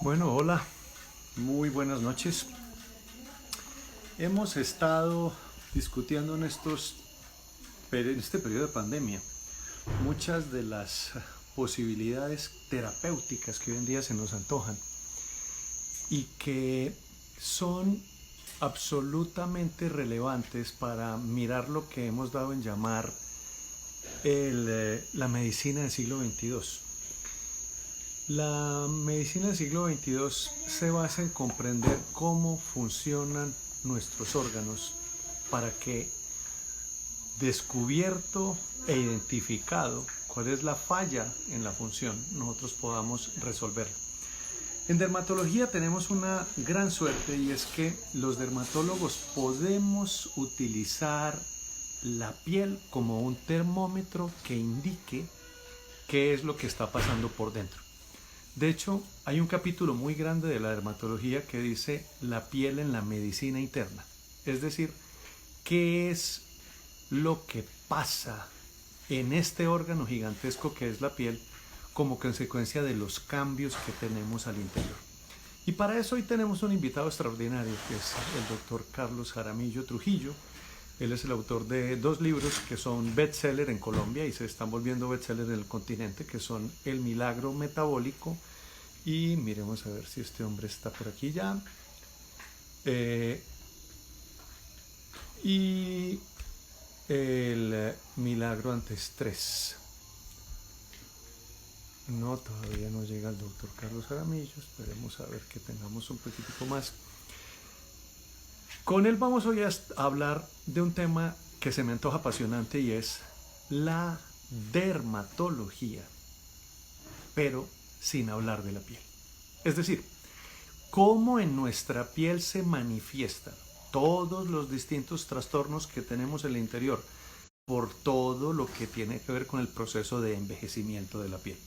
Bueno, hola, muy buenas noches. Hemos estado discutiendo en este periodo de pandemia muchas de las posibilidades terapéuticas que hoy en día se nos antojan y que son absolutamente relevantes para mirar lo que hemos dado en llamar la medicina del siglo XXII. La medicina del siglo XXII se basa en comprender cómo funcionan nuestros órganos para que, descubierto e identificado cuál es la falla en la función, nosotros podamos resolverlo. En dermatología tenemos una gran suerte, y es que los dermatólogos podemos utilizar la piel como un termómetro que indique qué es lo que está pasando por dentro. De hecho, hay un capítulo muy grande de la dermatología que dice la piel en la medicina interna. Es decir, qué es lo que pasa en este órgano gigantesco que es la piel como consecuencia de los cambios que tenemos al interior. Y para eso hoy tenemos un invitado extraordinario, que es el doctor Carlos Jaramillo Trujillo. Él es el autor de 2 libros que son bestseller en Colombia y se están volviendo bestseller en el continente, que son El Milagro Metabólico y miremos a ver si este hombre está por aquí ya. Y El Milagro ante Estrés. No, todavía no llega el doctor Carlos Jaramillo. Esperemos a ver que tengamos un poquitico más. Con él vamos hoy a hablar de un tema que se me antoja apasionante, y es la dermatología, pero sin hablar de la piel. Es decir, cómo en nuestra piel se manifiestan todos los distintos trastornos que tenemos en el interior por todo lo que tiene que ver con el proceso de envejecimiento de la piel.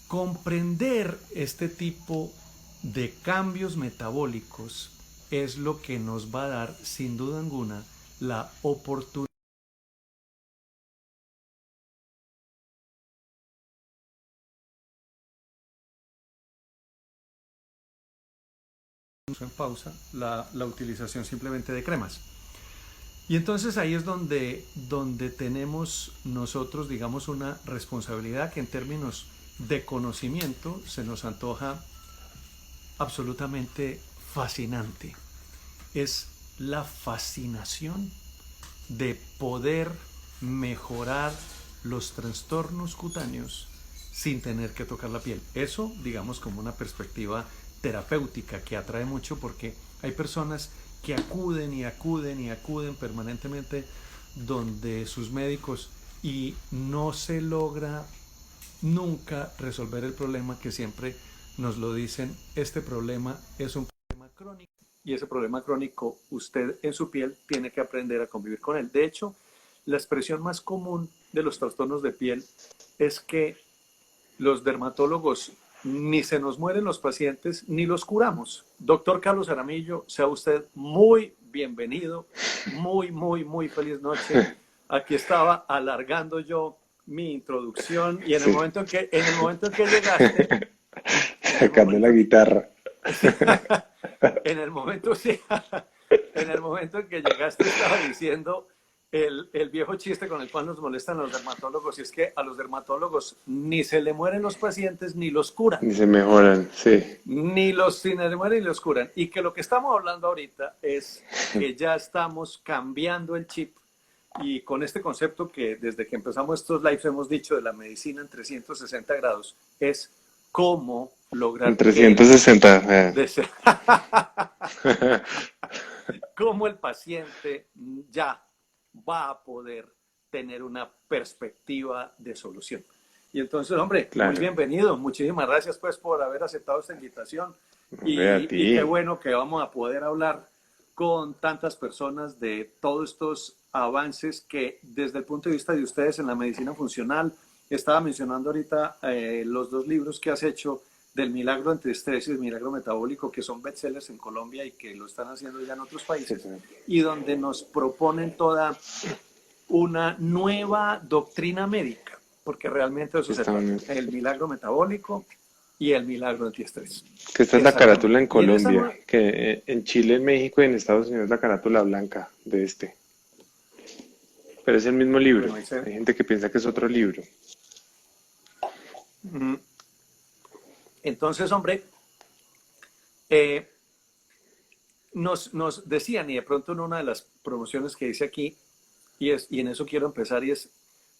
Comprender este tipo de cambios metabólicos es lo que nos va a dar, sin duda alguna, la oportunidad en pausa la utilización simplemente de cremas. Y entonces ahí es donde tenemos nosotros, digamos, una responsabilidad que en términos de conocimiento se nos antoja absolutamente fascinante. Es la fascinación de poder mejorar los trastornos cutáneos sin tener que tocar la piel. Eso, digamos, como una perspectiva terapéutica que atrae mucho, porque hay personas que acuden y acuden y acuden permanentemente donde sus médicos y no se logra nunca resolver el problema, que siempre nos lo dicen: este problema es un problema crónico y ese problema crónico usted en su piel tiene que aprender a convivir con él. De hecho, la expresión más común de los trastornos de piel es que los dermatólogos ni se nos mueren los pacientes ni los curamos. Doctor Carlos Jaramillo, sea usted muy bienvenido, muy feliz noche. Aquí estaba alargando yo mi introducción y Sí, en el momento en que llegaste, en el sacando la momento que, guitarra. en el momento, sí, en el momento en que llegaste estaba diciendo el viejo chiste con el cual nos molestan los dermatólogos, y es que a los dermatólogos ni se le mueren los pacientes ni los curan. Y se mejoran, sí. Ni se le mueren ni los curan. Y que lo que estamos hablando ahorita es que ya estamos cambiando el chip, y con este concepto que desde que empezamos estos lives hemos dicho de la medicina en 360 grados, es cómo En lograr que 360. cómo el paciente ya va a poder tener una perspectiva de solución. Y entonces, hombre, muy Claro. bienvenido. Muchísimas gracias pues por haber aceptado esta invitación, Ve a y qué ti. bueno que vamos a poder hablar con tantas personas de todos estos avances que desde el punto de vista de ustedes en la medicina funcional, estaba mencionando ahorita los 2 libros que has hecho del Milagro Antiestrés y el Milagro Metabólico, que son bestsellers en Colombia y que lo están haciendo ya en otros Sí, países, sí. y donde nos proponen toda una nueva doctrina médica, porque realmente de eso se trata. Estamos. El milagro metabólico y el milagro antiestrés. Que esta es la carátula Exactamente. en Y en esa Colombia, que en Chile, en México y en Estados Unidos la carátula blanca de este. Pero es el mismo libro. bueno, ahí se, Hay gente que piensa que es otro libro. mm, entonces, hombre, eh, nos decían, y de pronto en una de las promociones que hice aquí, y en eso quiero empezar, y es,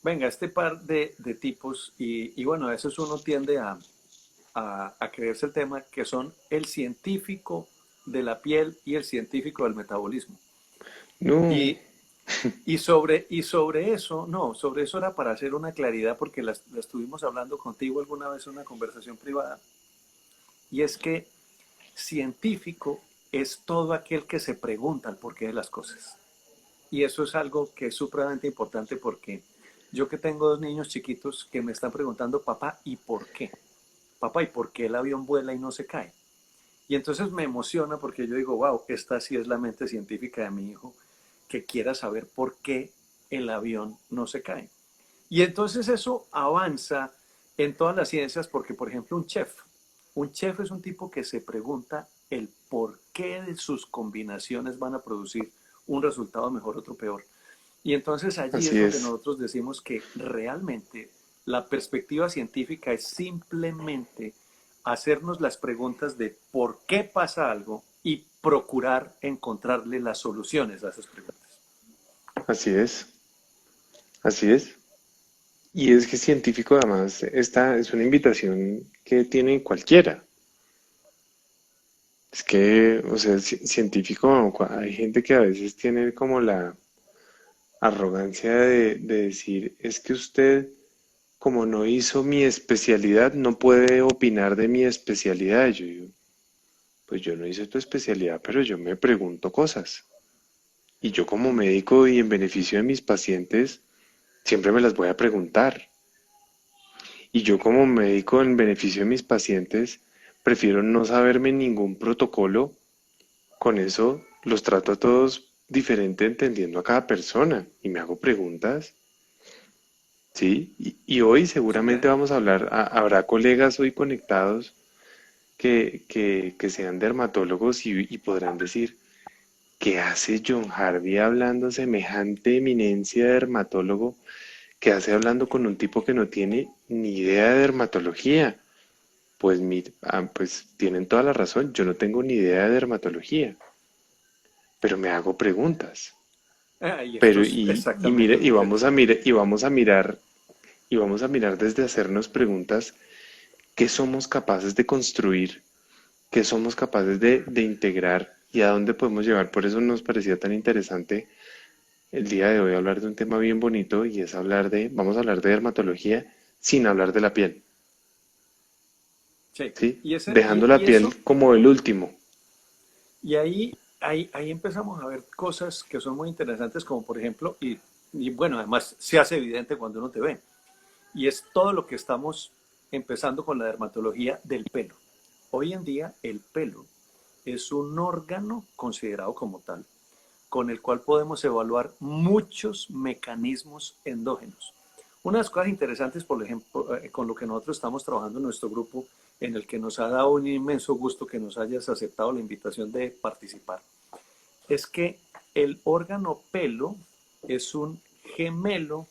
venga, este par de tipos, y bueno, a veces uno tiende a creerse el tema, que son el científico de la piel y el científico del metabolismo. No, Y, y sobre eso, no, sobre eso era para hacer una claridad, porque la estuvimos hablando contigo alguna vez en una conversación privada, y es que científico es todo aquel que se pregunta el porqué de las cosas. Y eso es algo que es supremamente importante porque yo que tengo dos niños chiquitos que me están preguntando, papá, ¿y por qué? Papá, ¿y por qué el avión vuela y no se cae? Y entonces me emociona porque yo digo, wow, esta sí es la mente científica de mi hijo que quiera saber por qué el avión no se cae. Y entonces eso avanza en todas las ciencias porque, por ejemplo, un chef es un tipo que se pregunta el por qué de sus combinaciones van a producir un resultado mejor, otro peor. Y entonces allí es así donde es. nosotros decimos que realmente la perspectiva científica es simplemente hacernos las preguntas de por qué pasa algo y procurar encontrarle las soluciones a esas preguntas. Así es. Así es. Y es que científico además, esta es una invitación que tiene cualquiera. Es que, o sea, científico, hay gente que a veces tiene como la arrogancia de decir, es que usted, como no hizo mi especialidad, no puede opinar de mi especialidad. Yo digo, pues yo no hice tu especialidad, pero yo me pregunto cosas. Y yo como médico y en beneficio de mis pacientes, siempre me las voy a preguntar. Y yo como médico en beneficio de mis pacientes, prefiero no saberme ningún protocolo. Con eso los trato a todos diferente entendiendo a cada persona y me hago preguntas. Sí, y hoy Sí, seguramente vamos a hablar, habrá colegas hoy conectados que sean dermatólogos y podrán decir, ¿qué hace John Harvey hablando semejante eminencia de dermatólogo? ¿Qué hace hablando con un tipo que no tiene ni idea de dermatología? Pues, pues tienen toda la razón, yo no tengo ni idea de dermatología, pero me hago preguntas. y esto Pero es y exactamente mire, lo que queremos hacer. y vamos a mirar desde hacernos preguntas qué somos capaces de construir, qué somos capaces de integrar y a dónde podemos llevar. Por eso nos parecía tan interesante el día de hoy hablar de un tema bien bonito y es vamos a hablar de dermatología sin hablar de la piel, Sí, ¿sí? y, ese, Dejando la y eso, piel como el último. y ahí empezamos a ver cosas que son muy interesantes, como por ejemplo, y bueno, además se hace evidente cuando uno te ve, y es todo lo que estamos empezando con la dermatología del pelo. Hoy en día el pelo es un órgano considerado como tal, con el cual podemos evaluar muchos mecanismos endógenos. Una de las cosas interesantes, por ejemplo, con lo que nosotros estamos trabajando en nuestro grupo, en el que nos ha dado un inmenso gusto que nos hayas aceptado la invitación de participar, es que el órgano pelo es un gemelo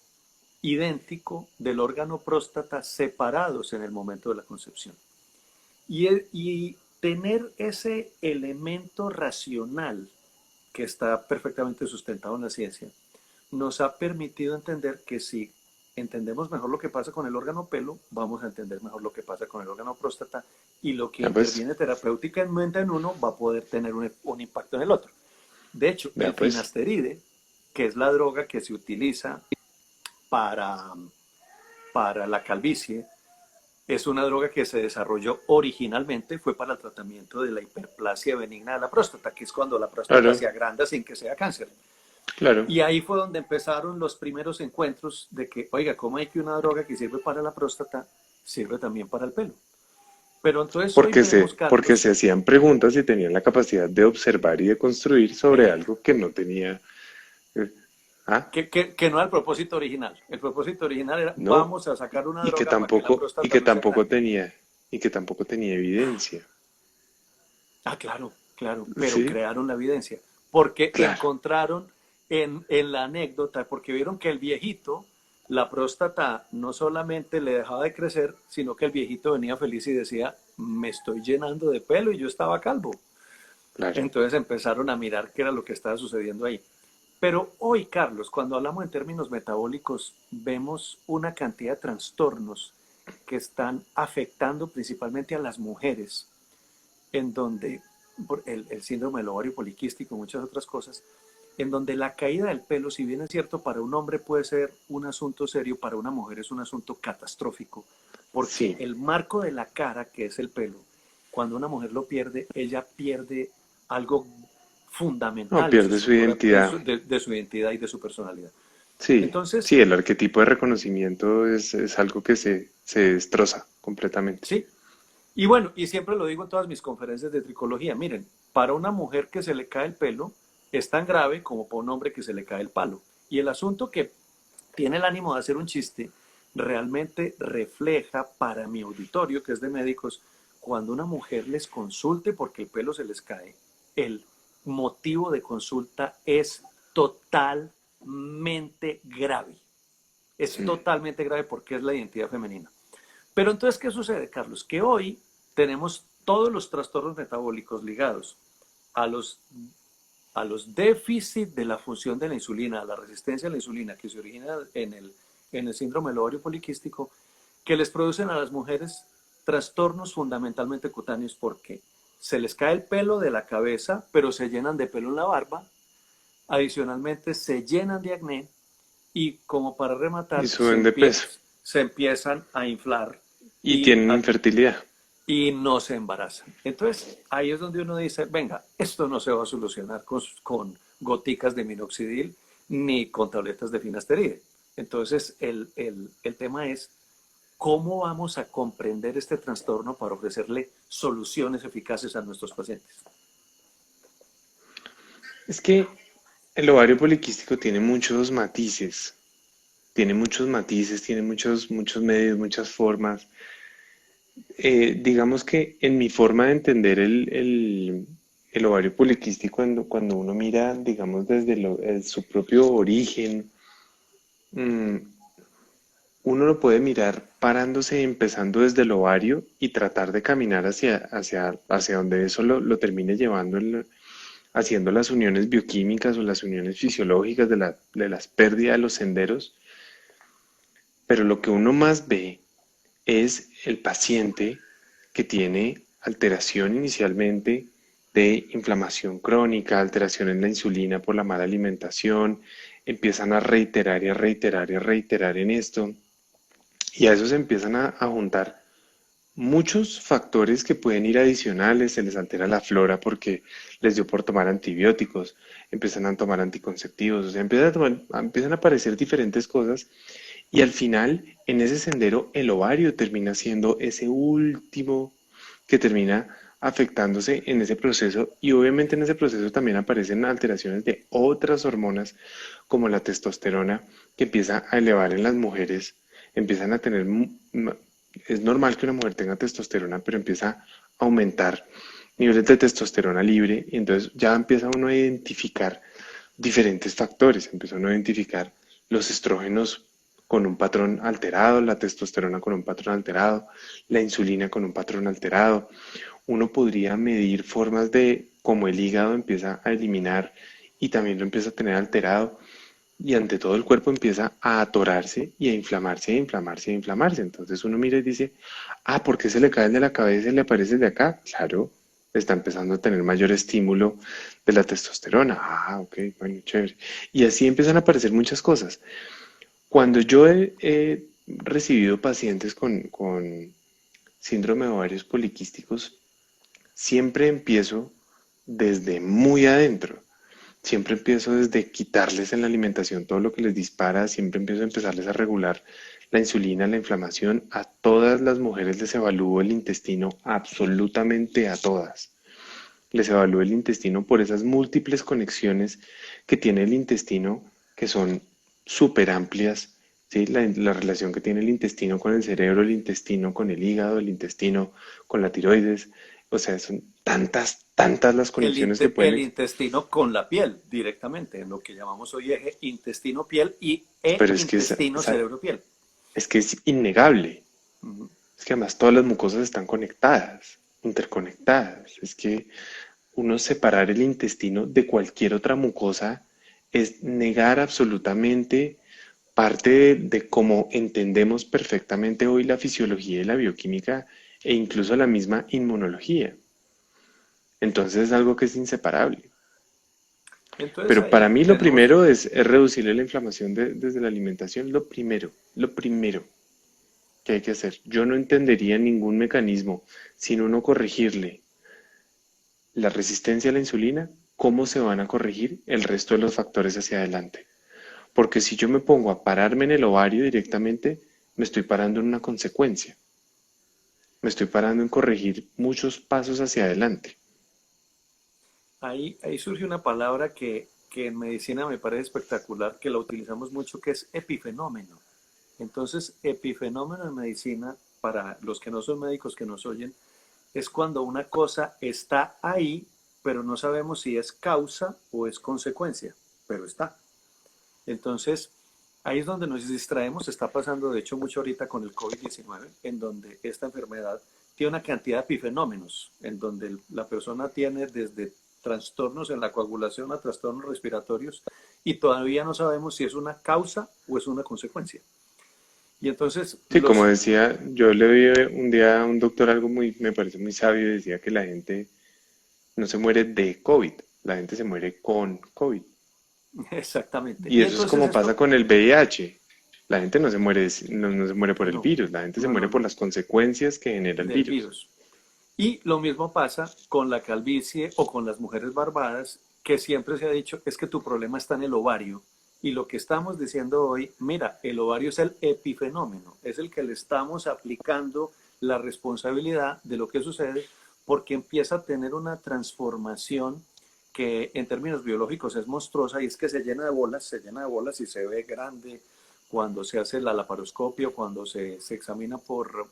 idéntico del órgano próstata separados en el momento de la concepción. Y tener ese elemento racional que está perfectamente sustentado en la ciencia, nos ha permitido entender que si entendemos mejor lo que pasa con el órgano pelo, vamos a entender mejor lo que pasa con el órgano próstata y lo que Ya pues, interviene terapéuticamente en uno va a poder tener un impacto en el otro. De hecho, el vea pues. finasteride, que es la droga que se utiliza para, para la calvicie, es una droga que se desarrolló originalmente, fue para el tratamiento de la hiperplasia benigna de la próstata, que es cuando la próstata Claro, se agranda sin que sea cáncer. claro. Y ahí fue donde empezaron los primeros encuentros de que, oiga, ¿cómo hay que una droga que sirve para la próstata sirve también para el pelo? Pero entonces hoy vemos, Porque Carlos, se hacían preguntas y tenían la capacidad de observar y de construir sobre eh, algo que no tenía. eh, ¿Ah? que no era el propósito original. El propósito original era, No. vamos a sacar una droga para que la próstata Que no se tampoco agrande. tenía. y que tampoco tenía evidencia. Ah, claro, claro, pero Sí, crearon la evidencia, porque claro. encontraron en la anécdota, porque vieron que el viejito, la próstata no solamente le dejaba de crecer, sino que el viejito venía feliz y decía, me estoy llenando de pelo y yo estaba calvo. Claro. Entonces empezaron a mirar qué era lo que estaba sucediendo ahí. Pero hoy, Carlos, cuando hablamos en términos metabólicos, vemos una cantidad de trastornos que están afectando principalmente a las mujeres, en donde por el síndrome del ovario poliquístico y muchas otras cosas, en donde la caída del pelo, si bien es cierto, para un hombre puede ser un asunto serio, para una mujer es un asunto catastrófico, porque Sí. el marco de la cara, que es el pelo, cuando una mujer lo pierde, ella pierde algo No, fundamental en su pierde su estructura, identidad. de su identidad y de su personalidad. Sí, Entonces, sí, el arquetipo de reconocimiento es algo que se destroza completamente. sí. Y bueno, y siempre lo digo en todas mis conferencias de tricología, miren, para una mujer que se le cae el pelo es tan grave como para un hombre que se le cae el palo. Y el asunto que tiene el ánimo de hacer un chiste realmente refleja para mi auditorio, que es de médicos, cuando una mujer les consulte porque el pelo se les cae, el motivo de consulta es totalmente grave. Es Mm. totalmente grave porque es la identidad femenina. Pero entonces, ¿qué sucede, Carlos? Que hoy tenemos todos los trastornos metabólicos ligados a los déficits de la función de la insulina, a la resistencia a la insulina que se origina en el síndrome del ovario poliquístico, que les producen a las mujeres trastornos fundamentalmente cutáneos porque se les cae el pelo de la cabeza, pero se llenan de pelo en la barba, adicionalmente se llenan de acné y como para Y rematar, suben de peso. se empiezan a inflar Y y, tienen infertilidad. y no se embarazan. Entonces, ahí es donde uno dice, venga, esto no se va a solucionar con goticas de minoxidil ni con tabletas de finasteride. Entonces, el tema es cómo vamos a comprender este trastorno para ofrecerle soluciones eficaces a nuestros pacientes. Es que el ovario poliquístico tiene muchos matices, tiene muchos medios, muchas formas. Digamos que en mi forma de entender el ovario poliquístico, cuando uno mira, digamos, desde su propio origen, mm, uno lo puede mirar parándose, empezando desde el ovario y tratar de caminar hacia donde eso lo termine llevando, haciendo las uniones bioquímicas o las uniones fisiológicas de las pérdidas de los senderos. Pero lo que uno más ve es el paciente que tiene alteración inicialmente de inflamación crónica, alteración en la insulina por la mala alimentación, empiezan a reiterar y a reiterar y a reiterar en esto, y a eso se empiezan a juntar muchos factores que pueden ir adicionales, se les altera la flora porque les dio por tomar antibióticos, empiezan a tomar anticonceptivos, o sea, empiezan a aparecer diferentes cosas y al final, en ese sendero, el ovario termina siendo ese último que termina afectándose en ese proceso y obviamente en ese proceso también aparecen alteraciones de otras hormonas como la testosterona que empieza a elevar en las mujeres, empiezan a tener, es normal que una mujer tenga testosterona, pero empieza a aumentar niveles de testosterona libre y entonces ya empieza uno a identificar diferentes factores, empieza uno a identificar los estrógenos con un patrón alterado, la testosterona con un patrón alterado, la insulina con un patrón alterado. Uno podría medir formas de cómo el hígado empieza a eliminar y también lo empieza a tener alterado y ante todo el cuerpo empieza a atorarse y a inflamarse, a inflamarse, a inflamarse. Entonces uno mira y dice, ah, ¿por qué se le cae el de la cabeza y le aparece el de acá? Claro, está empezando a tener mayor estímulo de la testosterona. Ah, ok, bueno, chévere. Y así empiezan a aparecer muchas cosas. Cuando yo he recibido pacientes con síndrome de ovarios poliquísticos, siempre empiezo desde muy adentro. Siempre empiezo desde quitarles en la alimentación todo lo que les dispara, siempre empiezo a empezarles a regular la insulina, la inflamación. A todas las mujeres les evalúo el intestino, absolutamente a todas. Les evalúo el intestino por esas múltiples conexiones que tiene el intestino, que son súper amplias, ¿sí? La relación que tiene el intestino con el cerebro, el intestino con el hígado, el intestino con la tiroides. O sea, son tantas las conexiones que pueden El existir. intestino con la piel directamente, en lo que llamamos hoy eje intestino-piel e Pero intestino-cerebro-piel. es que es innegable. Ujú. Es que además todas las mucosas están conectadas, interconectadas. Es que uno separar el intestino de cualquier otra mucosa es negar absolutamente parte de cómo entendemos perfectamente hoy la fisiología y la bioquímica e incluso la misma inmunología. Entonces es algo que es inseparable. Entonces Pero para ahí mí lo tenemos, primero es reducirle la inflamación desde la alimentación, lo primero que hay que hacer. Yo no entendería ningún mecanismo sin uno corregirle la resistencia a la insulina, cómo se van a corregir el resto de los factores hacia adelante. Porque si yo me pongo a pararme en el ovario directamente, me estoy parando en una consecuencia. Me estoy parando en corregir muchos pasos hacia adelante. ahí surge una palabra que en medicina me parece espectacular, que la utilizamos mucho, que es epifenómeno. Entonces, epifenómeno en medicina, para los que no son médicos que nos oyen, es cuando una cosa está ahí, pero no sabemos si es causa o es consecuencia, pero está. Entonces, ahí es donde nos distraemos, está pasando de hecho mucho ahorita con el COVID-19, en donde esta enfermedad tiene una cantidad de epifenómenos, en donde la persona tiene desde trastornos en la coagulación a trastornos respiratorios y todavía no sabemos si es una causa o es una consecuencia. Y entonces Sí, como los... decía, yo le vi un día a un doctor algo me parece muy sabio, decía que la gente no se muere de COVID, la gente se muere con COVID. Exactamente. Y Y eso es entonces como pasa esto, con el VIH. La gente no se muere, no se muere por el no, virus, la gente se no, no, muere por no, las consecuencias que genera el del virus. virus. Y lo mismo pasa con la calvicie o con las mujeres barbadas, que siempre se ha dicho es que tu problema está en el ovario. Y lo que estamos diciendo hoy, mira, el ovario es el epifenómeno, es el que le estamos aplicando la responsabilidad de lo que sucede porque empieza a tener una transformación que en términos biológicos es monstruosa y es que se llena de bolas y se ve grande cuando se hace la laparoscopio, cuando se examina por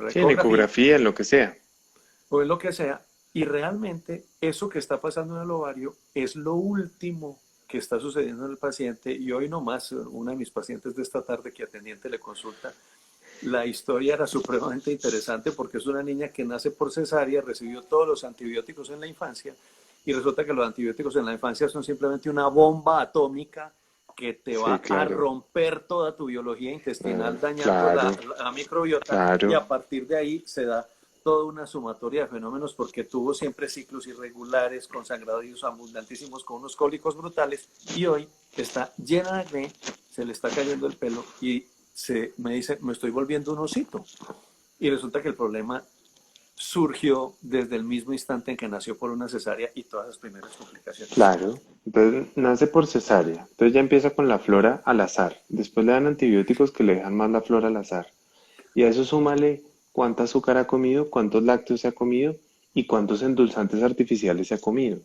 Sí, en ecografía ecografía, en lo que sea. o en lo que sea, y realmente eso que está pasando en el ovario es lo último que está sucediendo en el paciente. Y hoy nomás, una de mis pacientes de esta tarde que atendí en teleconsulta, la historia era supremamente interesante porque es una niña que nace por cesárea, recibió todos los antibióticos en la infancia y resulta que los antibióticos en la infancia son simplemente una bomba atómica que te Sí, va a claro. romper toda tu biología intestinal dañando Claro, la microbiota y claro. a partir de ahí se da toda una sumatoria de fenómenos porque tuvo siempre ciclos irregulares, con sangrados abundantísimos, con unos cólicos brutales y hoy está llena de acné, se le está cayendo el pelo y me dice, me estoy volviendo un osito. Y resulta que el problema surgió desde el mismo instante en que nació por una cesárea y todas las primeras complicaciones. Claro. Entonces nace por cesárea. Entonces ya empieza con la flora al azar. Después le dan antibióticos que le dejan más la flora al azar. Y a eso súmale cuánta azúcar ha comido, cuántos lácteos se ha comido y cuántos endulzantes artificiales se ha comido.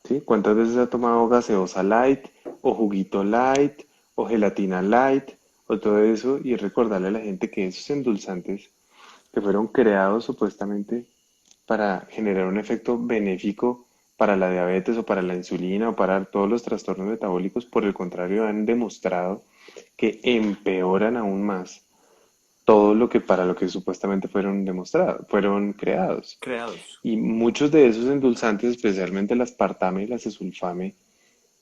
¿Sí? ¿Cuántas veces ha tomado gaseosa light o juguito light o gelatina light o todo eso? Y recordarle a la gente que esos endulzantes que fueron creados supuestamente para generar un efecto benéfico para la diabetes o para la insulina o para todos los trastornos metabólicos, por el contrario, han demostrado que empeoran aún más todo lo que para lo que supuestamente fueron demostrados, fueron creados. Creados. Y muchos de esos endulzantes, especialmente el aspartame y la acesulfame,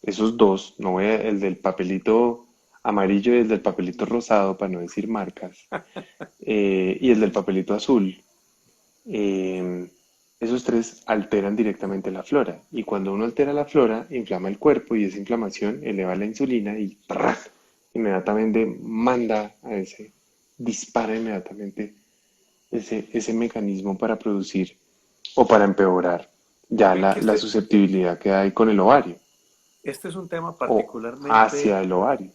esos dos, no voy el del papelito amarillo y el del papelito rosado, para no decir marcas, y el del papelito azul, eh, esos tres alteran directamente la flora. Y cuando uno altera la flora, inflama el cuerpo y esa inflamación eleva la insulina y ¡trac! Inmediatamente manda a dispara inmediatamente ese mecanismo para producir o para empeorar ya Ven que la susceptibilidad que hay con el ovario este es un tema o hacia particularmente, el ovario.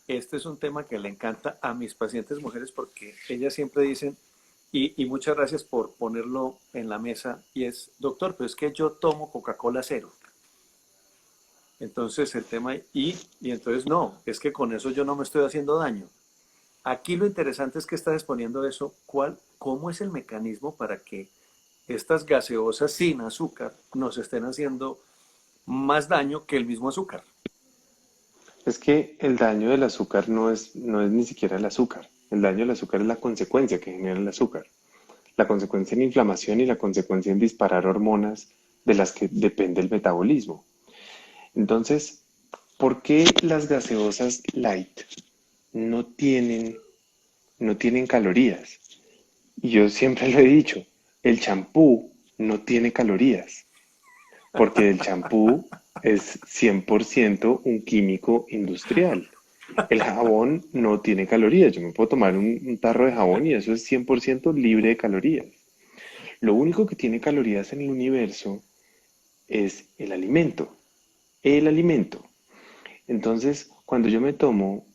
este es un tema que le encanta a mis pacientes mujeres porque ellas siempre dicen, y muchas gracias por ponerlo en la mesa, y es, doctor, pero es que yo tomo Coca-Cola cero. Entonces el tema, y entonces no, es que con eso yo no me estoy haciendo daño. Aquí lo interesante es que estás exponiendo eso, cómo es el mecanismo para que estas gaseosas sin azúcar nos estén haciendo más daño que el mismo azúcar. Es que el daño del azúcar no es ni siquiera el azúcar. El daño del azúcar es la consecuencia que genera el azúcar. La consecuencia en inflamación y la consecuencia en disparar hormonas de las que depende el metabolismo. Entonces, ¿por qué las gaseosas light no tienen, no tienen calorías? Y yo siempre lo he dicho, el champú no tiene calorías, porque el champú es 100% un químico industrial. El jabón no tiene calorías. Yo me puedo tomar un tarro de jabón y eso es 100% libre de calorías. Lo único que tiene calorías en el universo es el alimento. El alimento. Entonces, cuando yo me tomo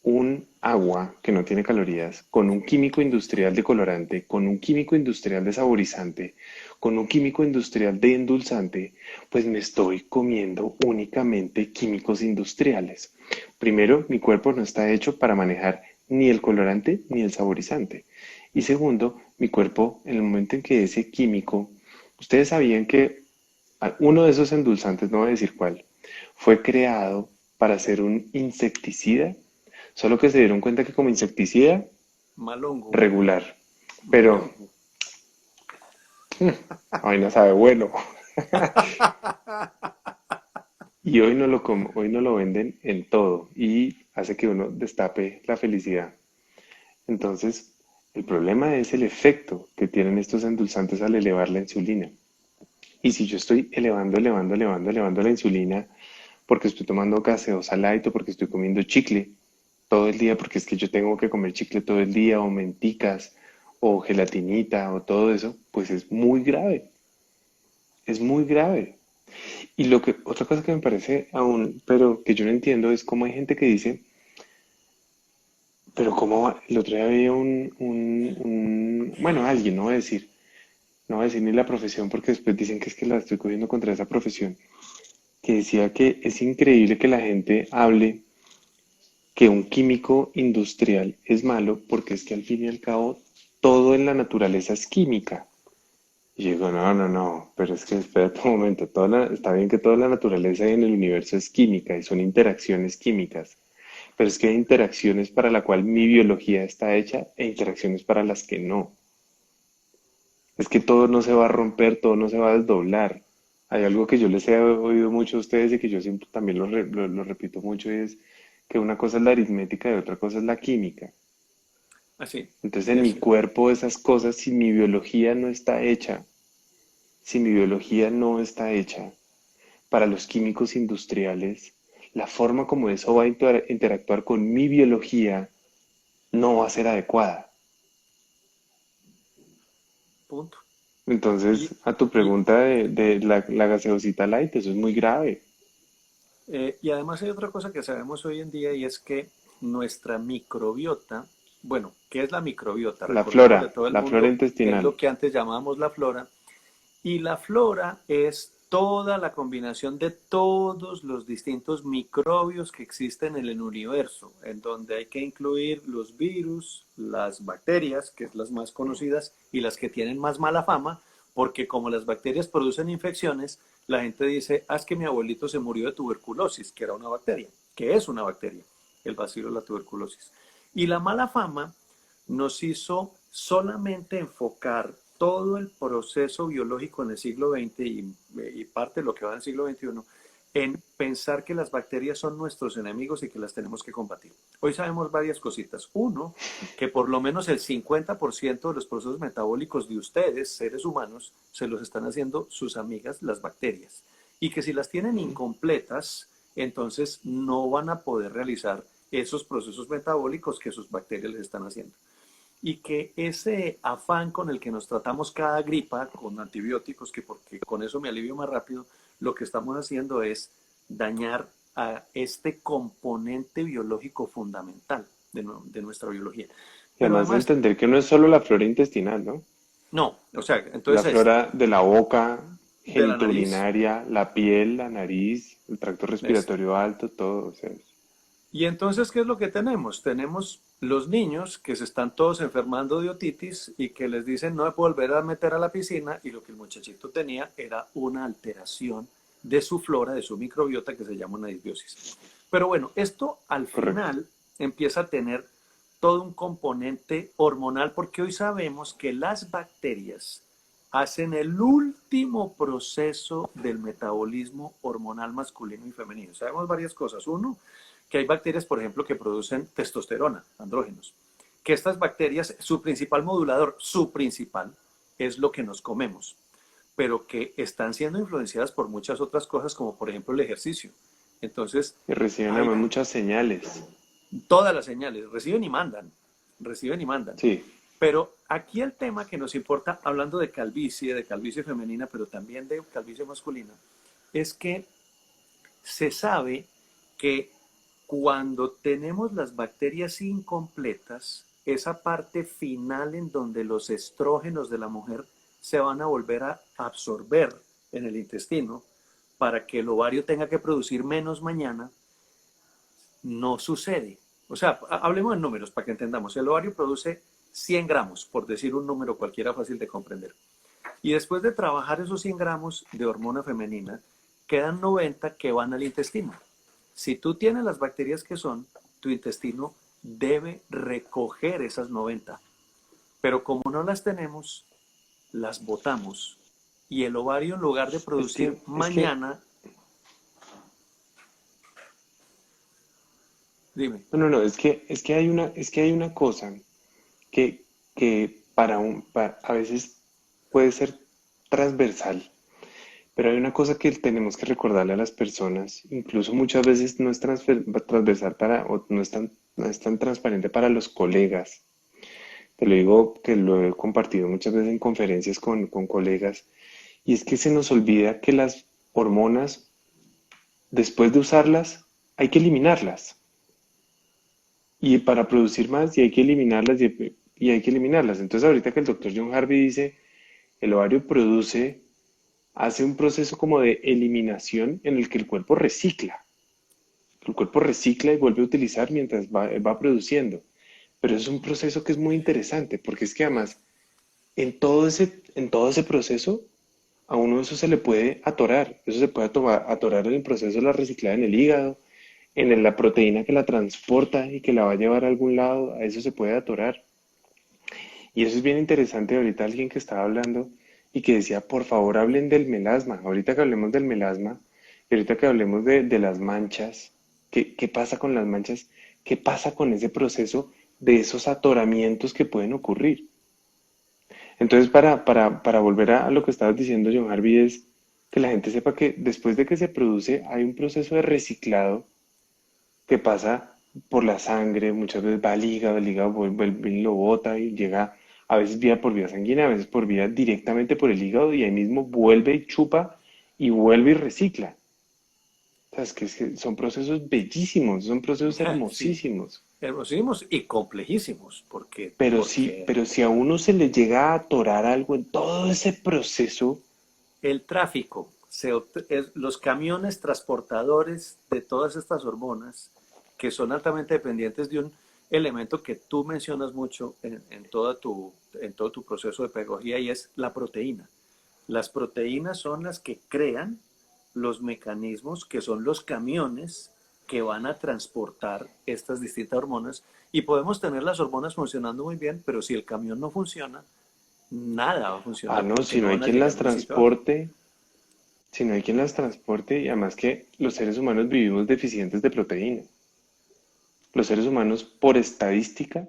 un agua que no tiene calorías, con un químico industrial de colorante, con un químico industrial de saborizante, con un químico industrial de endulzante, pues me estoy comiendo únicamente químicos industriales. Primero, mi cuerpo no está hecho para manejar ni el colorante ni el saborizante. Y segundo, mi cuerpo, en el momento en que ese químico, ustedes sabían que uno de esos endulzantes, no voy a decir cuál, fue creado para ser un insecticida, solo que se dieron cuenta que como insecticida, Malongo, regular. Pero, malongo. ay, no sabe bueno. Y hoy no lo venden en todo y hace que uno destape la felicidad. Entonces, el problema es el efecto que tienen estos endulzantes al elevar la insulina. Y si yo estoy elevando la insulina porque estoy tomando gaseosa light o porque estoy comiendo chicle todo el día, porque es que yo tengo que comer chicle todo el día, o menticas, o gelatinita, o todo eso, pues es muy grave, es muy grave. Y otra cosa que me parece aún, pero que yo no entiendo es cómo hay gente que dice, pero el otro día había bueno, alguien, no voy a decir ni la profesión porque después dicen que es que la estoy cogiendo contra esa profesión, que decía que es increíble que la gente hable que un químico industrial es malo porque es que al fin y al cabo todo en la naturaleza es química. Y yo digo, no, no, no, pero es que espérate un momento, está bien que toda la naturaleza en el universo es química y son interacciones químicas, pero es que hay interacciones para la cual mi biología está hecha e interacciones para las que no. Es que todo no se va a romper, todo no se va a desdoblar. Hay algo que yo les he oído mucho a ustedes y que yo siempre también lo repito mucho y es que una cosa es la aritmética y otra cosa es la química. Así, Entonces sí en es mi cierto. cuerpo esas cosas, si mi biología no está hecha, si mi biología no está hecha para los químicos industriales, la forma como eso va a interactuar con mi biología no va a ser adecuada. Punto. Entonces, Y, a tu y, pregunta de la gaseosita light, eso es muy grave. y además hay otra cosa que sabemos hoy en día y es que nuestra microbiota, bueno, ¿qué es la microbiota? Recordémosle a todo el La flora mundo que es intestinal. lo que antes llamábamos la flora. Y la flora es toda la combinación de todos los distintos microbios que existen en el universo, en donde hay que incluir los virus, las bacterias, que es las más conocidas y las que tienen más mala fama, porque como las bacterias producen infecciones, la gente dice, ah, es que mi abuelito se murió de tuberculosis, que era una bacteria, que es una bacteria, el bacilo de la tuberculosis. Y la mala fama nos hizo solamente enfocar todo el proceso biológico en el siglo XX y parte de lo que va en el siglo XXI en pensar que las bacterias son nuestros enemigos y que las tenemos que combatir. Hoy sabemos varias cositas. Uno, que por lo menos el 50% de los procesos metabólicos de ustedes, seres humanos, se los están haciendo sus amigas, las bacterias. Y que si las tienen incompletas, entonces no van a poder realizar esos procesos metabólicos que sus bacterias les están haciendo y que ese afán con el que nos tratamos cada gripa con antibióticos, que porque con eso me alivio más rápido, lo que estamos haciendo es dañar a este componente biológico fundamental de nuestra biología. Y Pero además de además, entender que no es solo la flora intestinal, ¿no? no, o sea, La entonces flora de la boca, de la nariz. Genitourinaria, la piel, la nariz, el tracto Es- respiratorio alto, todo. O sea, Y entonces, ¿qué es lo que tenemos? Tenemos los niños que se están todos enfermando de otitis y que les dicen no me puedo volver a meter a la piscina y lo que el muchachito tenía era una alteración de su flora, de su microbiota que se llama una disbiosis. Pero bueno, esto al correcto. final empieza a tener todo un componente hormonal porque hoy sabemos que las bacterias hacen el último proceso del metabolismo hormonal masculino y femenino. Sabemos varias cosas. Uno, que hay bacterias, por ejemplo, que producen testosterona, andrógenos. Que estas bacterias, su principal modulador, su principal, es lo que nos comemos, pero que están siendo influenciadas por muchas otras cosas, como por ejemplo el ejercicio. Entonces, Y reciben hay además muchas señales. todas las señales, reciben y mandan. Sí, Pero aquí el tema que nos importa, hablando de calvicie femenina, pero también de calvicie masculina, es que se sabe que cuando tenemos las bacterias incompletas, esa parte final en donde los estrógenos de la mujer se van a volver a absorber en el intestino para que el ovario tenga que producir menos mañana, no sucede. O sea, hablemos en números para que entendamos. El ovario produce 100 gramos, por decir un número cualquiera fácil de comprender. Y después de trabajar esos 100 gramos de hormona femenina, quedan 90 que van al intestino. Si tú tienes las bacterias que son, tu intestino debe recoger esas 90. Pero como no las tenemos, las botamos. Y el ovario, en lugar de es producir que, es que, mañana, dime, no, es que hay una cosa que, que a veces puede ser transversal, pero hay una cosa que tenemos que recordarle a las personas, incluso muchas veces no es transversal o no es tan transparente para los colegas. Te lo digo que lo he compartido muchas veces en conferencias con colegas, y es que se nos olvida que las hormonas, después de usarlas, hay que eliminarlas. Y para producir más, y hay que eliminarlas, y hay que eliminarlas. Entonces, ahorita que el doctor John Harvey dice, el ovario hace un proceso como de eliminación en el que el cuerpo recicla. El cuerpo recicla y vuelve a utilizar mientras va produciendo. Pero es un proceso que es muy interesante, porque es que además, en todo ese proceso, a uno eso se le puede atorar. Eso se puede atorar en el proceso de la reciclada en el hígado, la proteína que la transporta y que la va a llevar a algún lado, a eso se puede atorar. Y eso es bien interesante. Ahorita alguien que estaba hablando y que decía, por favor, hablen del melasma. Ahorita que hablemos del melasma, y ahorita que hablemos de las manchas, ¿qué pasa con las manchas? ¿Qué pasa con ese proceso de esos atoramientos que pueden ocurrir? Entonces, para volver a lo que estabas diciendo, John Harvey, es que la gente sepa que después de que se produce, hay un proceso de reciclado que pasa por la sangre, muchas veces va al hígado, el hígado vuelve y lo bota y llega a veces vía por vía sanguínea, a veces por vía directamente por el hígado y ahí mismo vuelve y chupa y vuelve y recicla. O sea, es que son procesos bellísimos, son procesos sí, hermosísimos. hermosísimos y complejísimos, porque, Pero porque si a uno se le llega a atorar algo en todo ese proceso, el tráfico, los camiones transportadores de todas estas hormonas, que son altamente dependientes de un elemento que tú mencionas mucho en todo tu proceso de pedagogía y es la proteína. Las proteínas son las que crean los mecanismos que son los camiones que van a transportar estas distintas hormonas y podemos tener las hormonas funcionando muy bien, pero si el camión no funciona, nada va a funcionar no, porque si no no hay van a quien llegar las de un sitio a otro. transporte, si no hay quien las transporte, y además que los seres humanos vivimos deficientes de proteína. Los seres humanos, por estadística,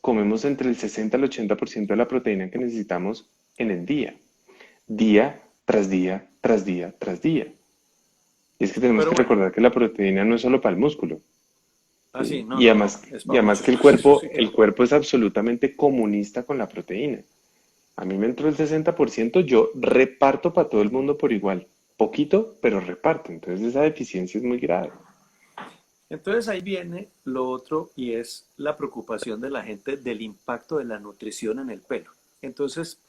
comemos entre el 60 al 80% de la proteína que necesitamos en el día tras día, tras día, tras día. Y es que tenemos Pero que bueno, recordar que la proteína no es solo para el músculo, así, ¿sí? no, Y no, no, además, es y para además muchos que procesos, sí, el claro. cuerpo es absolutamente comunista con la proteína. A mí me entró el 60%, yo reparto para todo el mundo por igual. Poquito, pero reparto. Entonces esa deficiencia es muy grave. Entonces ahí viene lo otro y es la preocupación de la gente del impacto de la nutrición en el pelo. Entonces,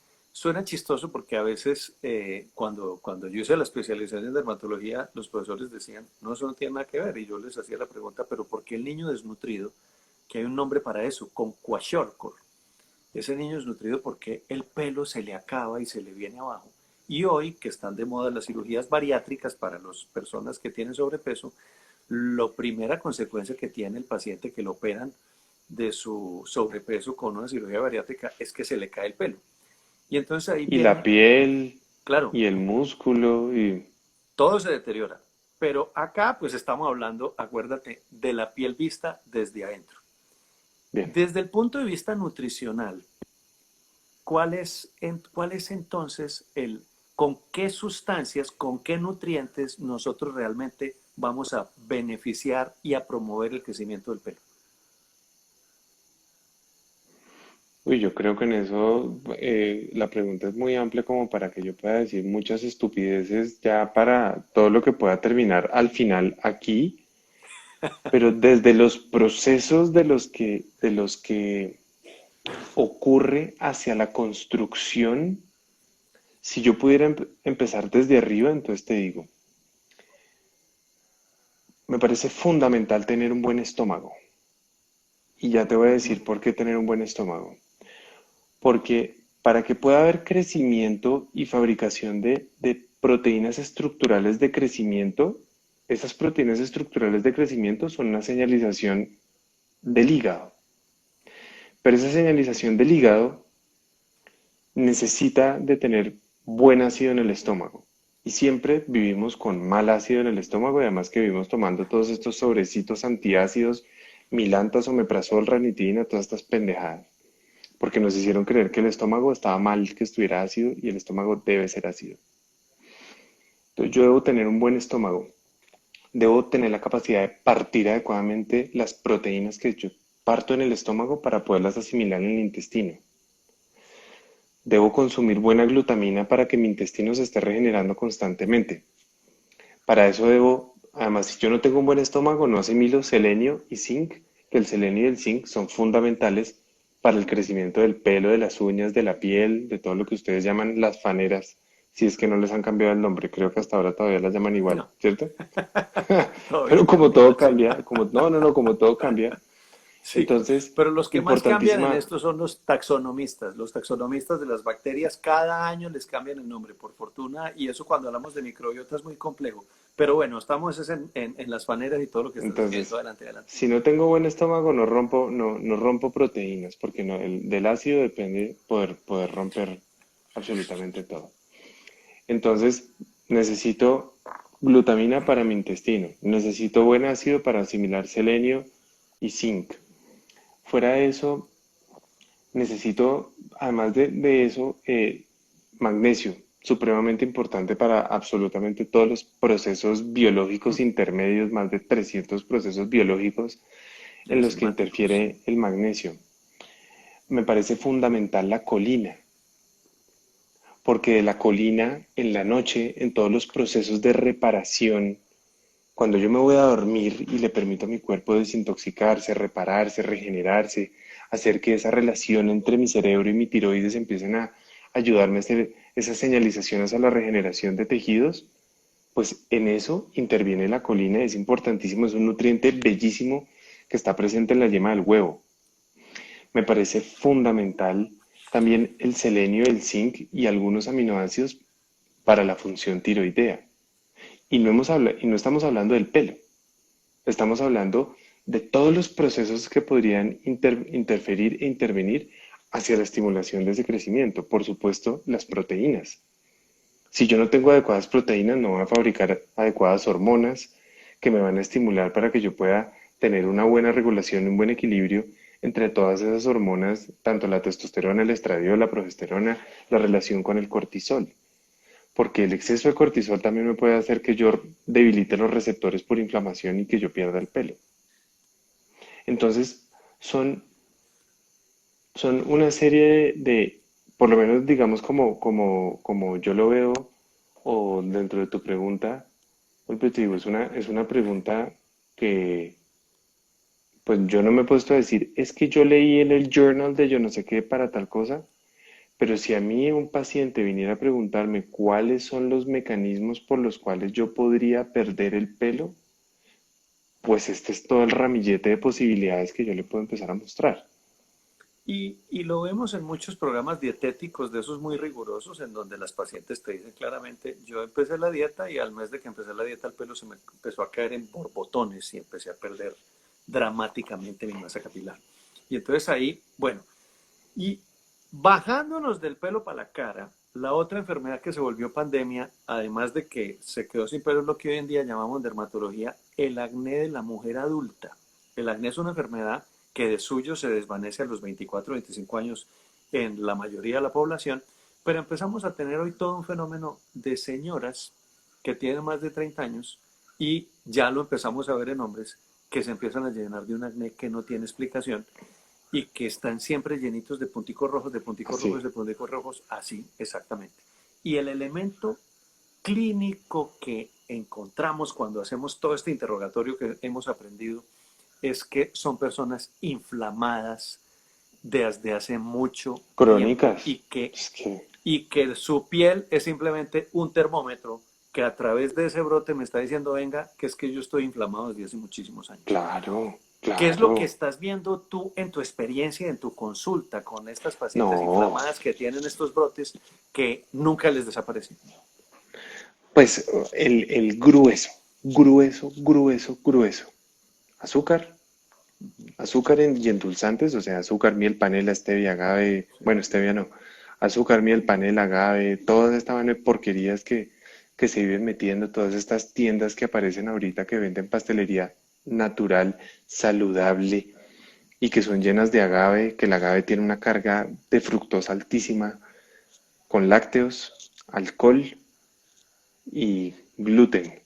suena chistoso porque a veces cuando yo hice la especialización en dermatología, los profesores decían, no, eso no tiene nada que ver. Y yo les hacía la pregunta, pero ¿por qué el niño desnutrido, que hay un nombre para eso, con kwashiorkor? Ese niño es nutrido porque el pelo se le acaba y se le viene abajo. Y hoy, que están de moda las cirugías bariátricas para las personas que tienen sobrepeso, la primera consecuencia que tiene el paciente que lo operan de su sobrepeso con una cirugía bariátrica es que se le cae el pelo. Y entonces ahí Y la viene, piel claro, y el músculo y todo se deteriora. Pero acá pues estamos hablando, acuérdate, de la piel vista desde adentro. bien. Desde el punto de vista nutricional, cuál es entonces con qué sustancias, con qué nutrientes nosotros realmente vamos a beneficiar y a promover el crecimiento del pelo? Uy, yo creo que en eso la pregunta es muy amplia como para que yo pueda decir muchas estupideces ya para todo lo que pueda terminar al final aquí, pero desde los procesos de los que ocurre hacia la construcción, si yo pudiera empezar desde arriba, entonces te digo, me parece fundamental tener un buen estómago. Y ya te voy a Ujú. decir por qué tener un buen estómago. Porque para que pueda haber crecimiento y fabricación de proteínas estructurales de crecimiento, esas proteínas estructurales de crecimiento son una señalización del hígado. Pero esa señalización del hígado necesita de tener buen ácido en el estómago. Y siempre vivimos con mal ácido en el estómago y además que vivimos tomando todos estos sobrecitos antiácidos, milantas, omeprazol, ranitidina, todas estas pendejadas. Porque nos hicieron creer que el estómago estaba mal que estuviera ácido y el estómago debe ser ácido. Entonces yo debo tener un buen estómago, debo tener la capacidad de partir adecuadamente las proteínas que yo parto en el estómago para poderlas asimilar en el intestino. Debo consumir buena glutamina para que mi intestino se esté regenerando constantemente. Para eso debo, además, si yo no tengo un buen estómago, no asimilo selenio y zinc, que el selenio y el zinc son fundamentales para el crecimiento del pelo, de las uñas, de la piel, de todo lo que ustedes llaman las faneras, si es que no les han cambiado el nombre, creo que hasta ahora todavía las llaman igual, No, ¿cierto? todavía Pero como quedan todo igual, sí. cambia, como no, no, no, como todo cambia, Sí, entonces, pero los que más cambian en importantísima, esto son los taxonomistas. Los taxonomistas de las bacterias cada año les cambian el nombre, por fortuna, y eso cuando hablamos de microbiota es muy complejo. Pero bueno, estamos en las faneras y todo lo que estás diciendo. entonces, Adelante, adelante. si no tengo buen estómago, no rompo proteínas, porque no, del ácido depende poder romper absolutamente todo. Entonces, necesito glutamina para mi intestino, necesito buen ácido para asimilar selenio y zinc. Fuera de eso, necesito, además de eso, magnesio, supremamente importante para absolutamente todos los procesos biológicos intermedios, más de 300 procesos biológicos en los que Enzimáticos. interfiere el magnesio. Me parece fundamental la colina, porque de la colina en la noche, en todos los procesos de reparación, cuando yo me voy a dormir y le permito a mi cuerpo desintoxicarse, repararse, regenerarse, hacer que esa relación entre mi cerebro y mi tiroides empiecen a ayudarme a hacer esas señalizaciones a la regeneración de tejidos, pues en eso interviene la colina, es importantísimo, es un nutriente bellísimo que está presente en la yema del huevo. Me parece fundamental también el selenio, el zinc y algunos aminoácidos para la función tiroidea. Y no estamos hablando del pelo, estamos hablando de todos los procesos que podrían interferir e intervenir hacia la estimulación de ese crecimiento. Por supuesto, las proteínas. Si yo no tengo adecuadas proteínas, no voy a fabricar adecuadas hormonas que me van a estimular para que yo pueda tener una buena regulación, un buen equilibrio entre todas esas hormonas, tanto la testosterona, el estradiol, la progesterona, la relación con el cortisol. Porque el exceso de cortisol también me puede hacer que yo debilite los receptores por inflamación y que yo pierda el pelo. Entonces, son, son una serie por lo menos digamos como yo lo veo, o dentro de tu pregunta, pues te digo, es una pregunta que pues yo no me he puesto a decir, es que yo leí en el journal de yo no sé qué para tal cosa, Pero si a mí un paciente viniera a preguntarme cuáles son los mecanismos por los cuales yo podría perder el pelo, pues este es todo el ramillete de posibilidades que yo le puedo empezar a mostrar. Y lo vemos en muchos programas dietéticos de esos muy rigurosos, en donde las pacientes te dicen claramente, yo empecé la dieta y al mes de que empecé la dieta el pelo se me empezó a caer en borbotones y empecé a perder dramáticamente mi masa capilar. Y entonces ahí, bueno, y bajándonos del pelo para la cara, la otra enfermedad que se volvió pandemia, además de que se quedó sin pelo, es lo que hoy en día llamamos dermatología, el acné de la mujer adulta. El acné es una enfermedad que de suyo se desvanece a los 24 o 25 años en la mayoría de la población, pero empezamos a tener hoy todo un fenómeno de señoras que tienen más de 30 años y ya lo empezamos a ver en hombres que se empiezan a llenar de un acné que no tiene explicación y que están siempre llenitos de punticos rojos, de punticos rojos, Así, de punticos rojos, así exactamente. Y el elemento clínico que encontramos cuando hacemos todo este interrogatorio que hemos aprendido es que son personas inflamadas desde hace mucho tiempo crónicas. Es que, y que su piel es simplemente un termómetro que a través de ese brote me está diciendo, venga, que es que yo estoy inflamado desde hace muchísimos años. claro, ¿Qué es lo que claro. estás viendo tú en tu experiencia, en tu consulta con estas pacientes No, inflamadas que tienen estos brotes que nunca les desaparecen? pues el grueso, grueso, grueso, grueso. Azúcar, y endulzantes, o sea, azúcar, miel, panela, stevia, agave, Sí. bueno, stevia no, azúcar, miel, panela, agave, todas estas porquerías que se viven metiendo, todas estas tiendas que aparecen ahorita que venden pastelería natural, saludable y que son llenas de agave, que el agave tiene una carga de fructosa altísima, con lácteos, alcohol y gluten.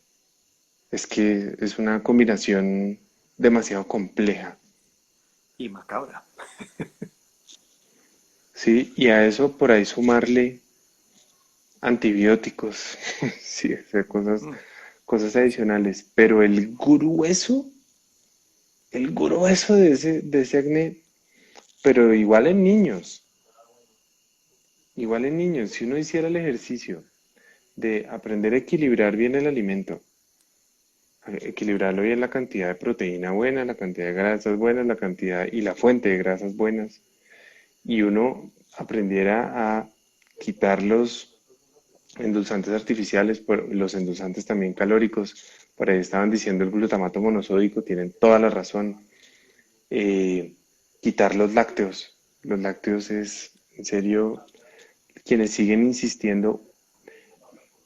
Es que es una combinación demasiado compleja. Y macabra. Sí, y a eso por ahí sumarle antibióticos, sí, o sea, Mm. cosas adicionales. Pero el grueso de ese acné, pero igual en niños, si uno hiciera el ejercicio de aprender a equilibrar bien el alimento, a equilibrarlo bien la cantidad de proteína buena, la cantidad de grasas buenas, la cantidad y la fuente de grasas buenas, y uno aprendiera a quitar los endulzantes artificiales, los endulzantes también calóricos, por ahí estaban diciendo el glutamato monosódico, tienen toda la razón. Eh, Quitar los lácteos es, en serio, quienes siguen insistiendo,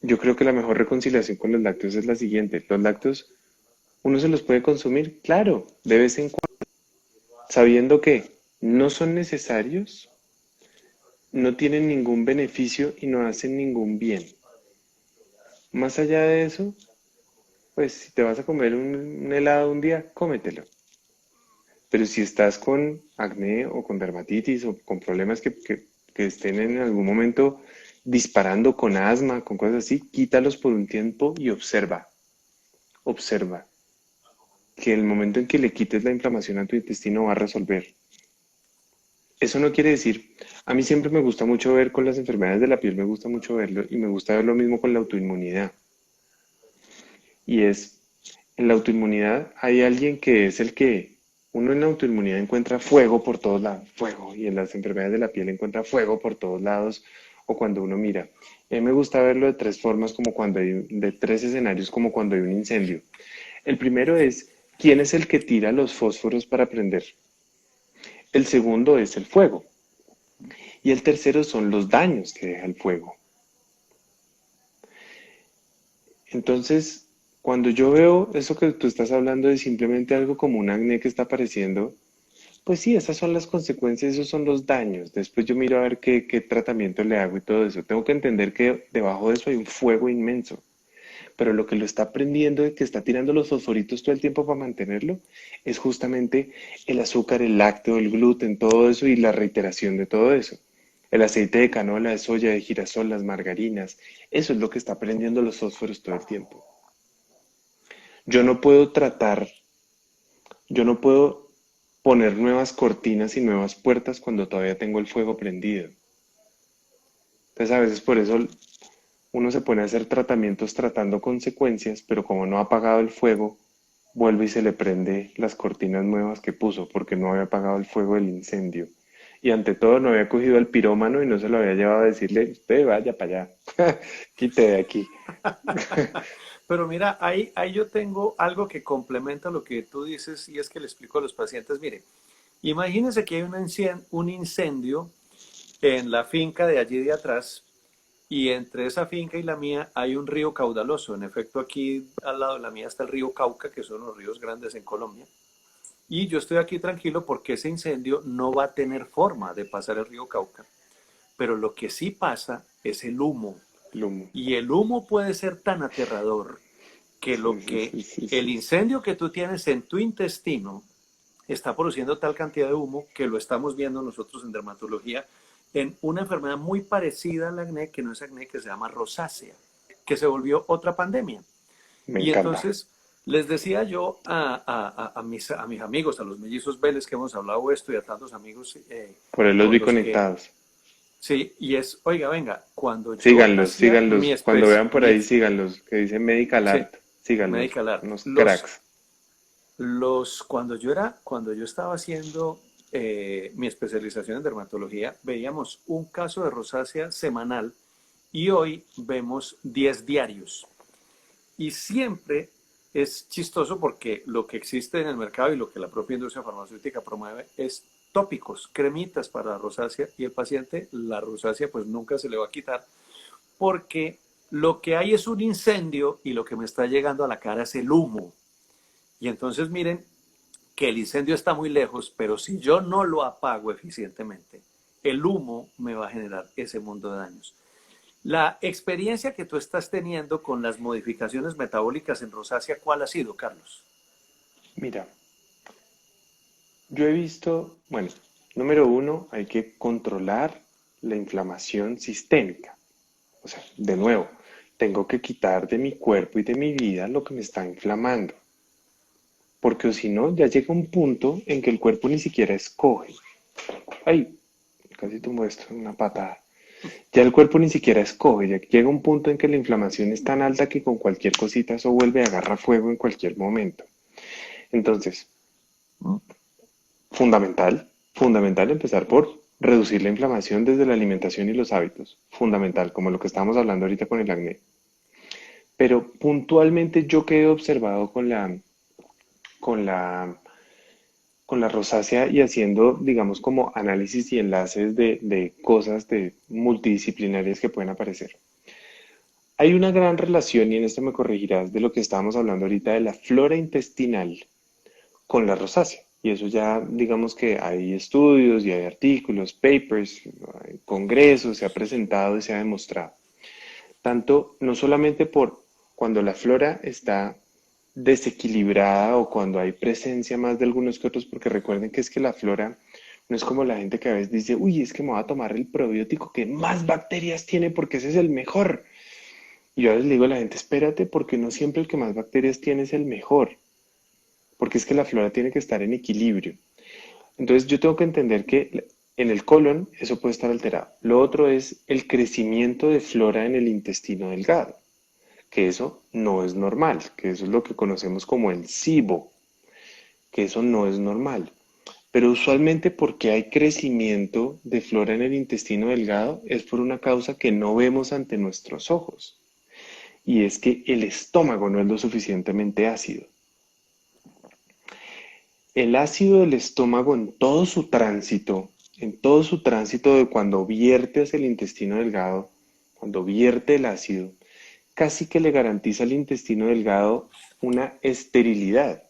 yo creo que la mejor reconciliación con los lácteos es la siguiente, los lácteos uno se los puede consumir, claro, de vez en cuando, sabiendo que no son necesarios, no tienen ningún beneficio y no hacen ningún bien. Más allá de eso, pues si te vas a comer un helado un día, cómetelo. Pero si estás con acné o con dermatitis o con problemas que estén en algún momento disparando con asma, con cosas así, quítalos por un tiempo y observa, observa que el momento en que le quites la inflamación a tu intestino va a resolver. Eso no quiere decir, a mí siempre me gusta mucho ver con las enfermedades de la piel, me gusta mucho verlo y me gusta ver lo mismo con la autoinmunidad. Y es, en la autoinmunidad hay alguien que es el que uno en la autoinmunidad encuentra fuego por todos lados, fuego, y en las enfermedades de la piel encuentra fuego por todos lados, o cuando uno mira. A mí me gusta verlo de tres formas, como cuando hay, de tres escenarios, como cuando hay un incendio. El primero es, ¿quién es el que tira los fósforos para prender? El segundo es el fuego. Y el tercero son los daños que deja el fuego. Entonces, cuando yo veo eso que tú estás hablando de simplemente algo como un acné que está apareciendo, pues sí, esas son las consecuencias, esos son los daños. Después yo miro a ver qué tratamiento le hago y todo eso. Tengo que entender que debajo de eso hay un fuego inmenso. Pero lo que lo está prendiendo, que está tirando los fosforitos todo el tiempo para mantenerlo, es justamente el azúcar, el lácteo, el gluten, todo eso y la reiteración de todo eso. El aceite de canola, de soya, de girasol, las margarinas, eso es lo que está prendiendo los fósforos todo el tiempo. Yo no puedo tratar, yo no puedo poner nuevas cortinas y nuevas puertas cuando todavía tengo el fuego prendido. Entonces a veces por eso uno se pone a hacer tratamientos tratando consecuencias, pero como no ha apagado el fuego, vuelve y se le prende las cortinas nuevas que puso porque no había apagado el fuego del incendio. Y ante todo no había cogido al pirómano y no se lo había llevado a decirle, usted vaya para allá, quite de aquí. Pero mira, ahí yo tengo algo que complementa lo que tú dices y es que le explico a los pacientes, mire, imagínense que hay un incendio en la finca de allí de atrás y entre esa finca y la mía hay un río caudaloso. En efecto, aquí al lado de la mía está el río Cauca, que son los ríos grandes en Colombia. Y yo estoy aquí tranquilo porque ese incendio no va a tener forma de pasar el río Cauca. Pero lo que sí pasa es el humo. El humo. Y el humo puede ser tan aterrador que Sí, lo sí, que sí, sí, el sí. incendio que tú tienes en tu intestino está produciendo tal cantidad de humo que lo estamos viendo nosotros en dermatología en una enfermedad muy parecida al acné, que no es acné, que se llama rosácea, que se volvió otra pandemia. Me Y encanta. entonces les decía yo a mis amigos, a los mellizos Vélez que hemos hablado esto y a tantos amigos Por ahí los con vi los que, conectados. sí, y es, oiga, venga, cuando yo Síganlos, hacía mi síganlos. Cuando especie, vean por ahí, síganlos. Que dice Medical sí, Art. Síganlos. Medical Art, Unos cracks. cuando yo estaba haciendo mi especialización en dermatología, veíamos un caso de rosácea semanal y hoy vemos 10 diarios. Y siempre es chistoso porque lo que existe en el mercado y lo que la propia industria farmacéutica promueve es tópicos, cremitas para la rosácea y el paciente la rosácea pues nunca se le va a quitar porque lo que hay es un incendio y lo que me está llegando a la cara es el humo. Y entonces miren que el incendio está muy lejos, pero si yo no lo apago eficientemente, el humo me va a generar ese mundo de daños. La experiencia que tú estás teniendo con las modificaciones metabólicas en rosácea, ¿cuál ha sido, Carlos? Mira, yo he visto, bueno, número uno, hay que controlar la inflamación sistémica. O sea, de nuevo, tengo que quitar de mi cuerpo y de mi vida lo que me está inflamando. Porque o si no, ya llega un punto en que el cuerpo ni siquiera escoge. Ay, casi te muestro una patada. Ya el cuerpo ni siquiera escoge, ya llega un punto en que la inflamación es tan alta que con cualquier cosita eso vuelve a agarrar fuego en cualquier momento. Entonces, fundamental empezar por reducir la inflamación desde la alimentación y los hábitos. Fundamental, como lo que estábamos hablando ahorita con el acné. Pero puntualmente yo que he observado con la, con la rosácea y haciendo, digamos, como análisis y enlaces de cosas de multidisciplinarias que pueden aparecer. Hay una gran relación, y en esto me corregirás, de lo que estábamos hablando ahorita de la flora intestinal con la rosácea. Y eso ya, digamos que hay estudios y hay artículos, papers, hay congresos, se ha presentado y se ha demostrado. Tanto, no solamente por cuando la flora está desequilibrada o cuando hay presencia más de algunos que otros, porque recuerden que es que la flora no es como la gente que a veces dice, uy, es que me voy a tomar el probiótico que más bacterias tiene porque ese es el mejor. Y yo a veces le digo a la gente, espérate, porque no siempre el que más bacterias tiene es el mejor, porque es que la flora tiene que estar en equilibrio. Entonces yo tengo que entender que en el colon eso puede estar alterado. Lo otro es el crecimiento de flora en el intestino delgado, que eso no es normal, que eso es lo que conocemos como el SIBO, que eso no es normal. Pero usualmente porque hay crecimiento de flora en el intestino delgado es por una causa que no vemos ante nuestros ojos. Y es que el estómago no es lo suficientemente ácido. El ácido del estómago en todo su tránsito de cuando vierte hacia el intestino delgado, cuando vierte el ácido, casi que le garantiza al intestino delgado una esterilidad.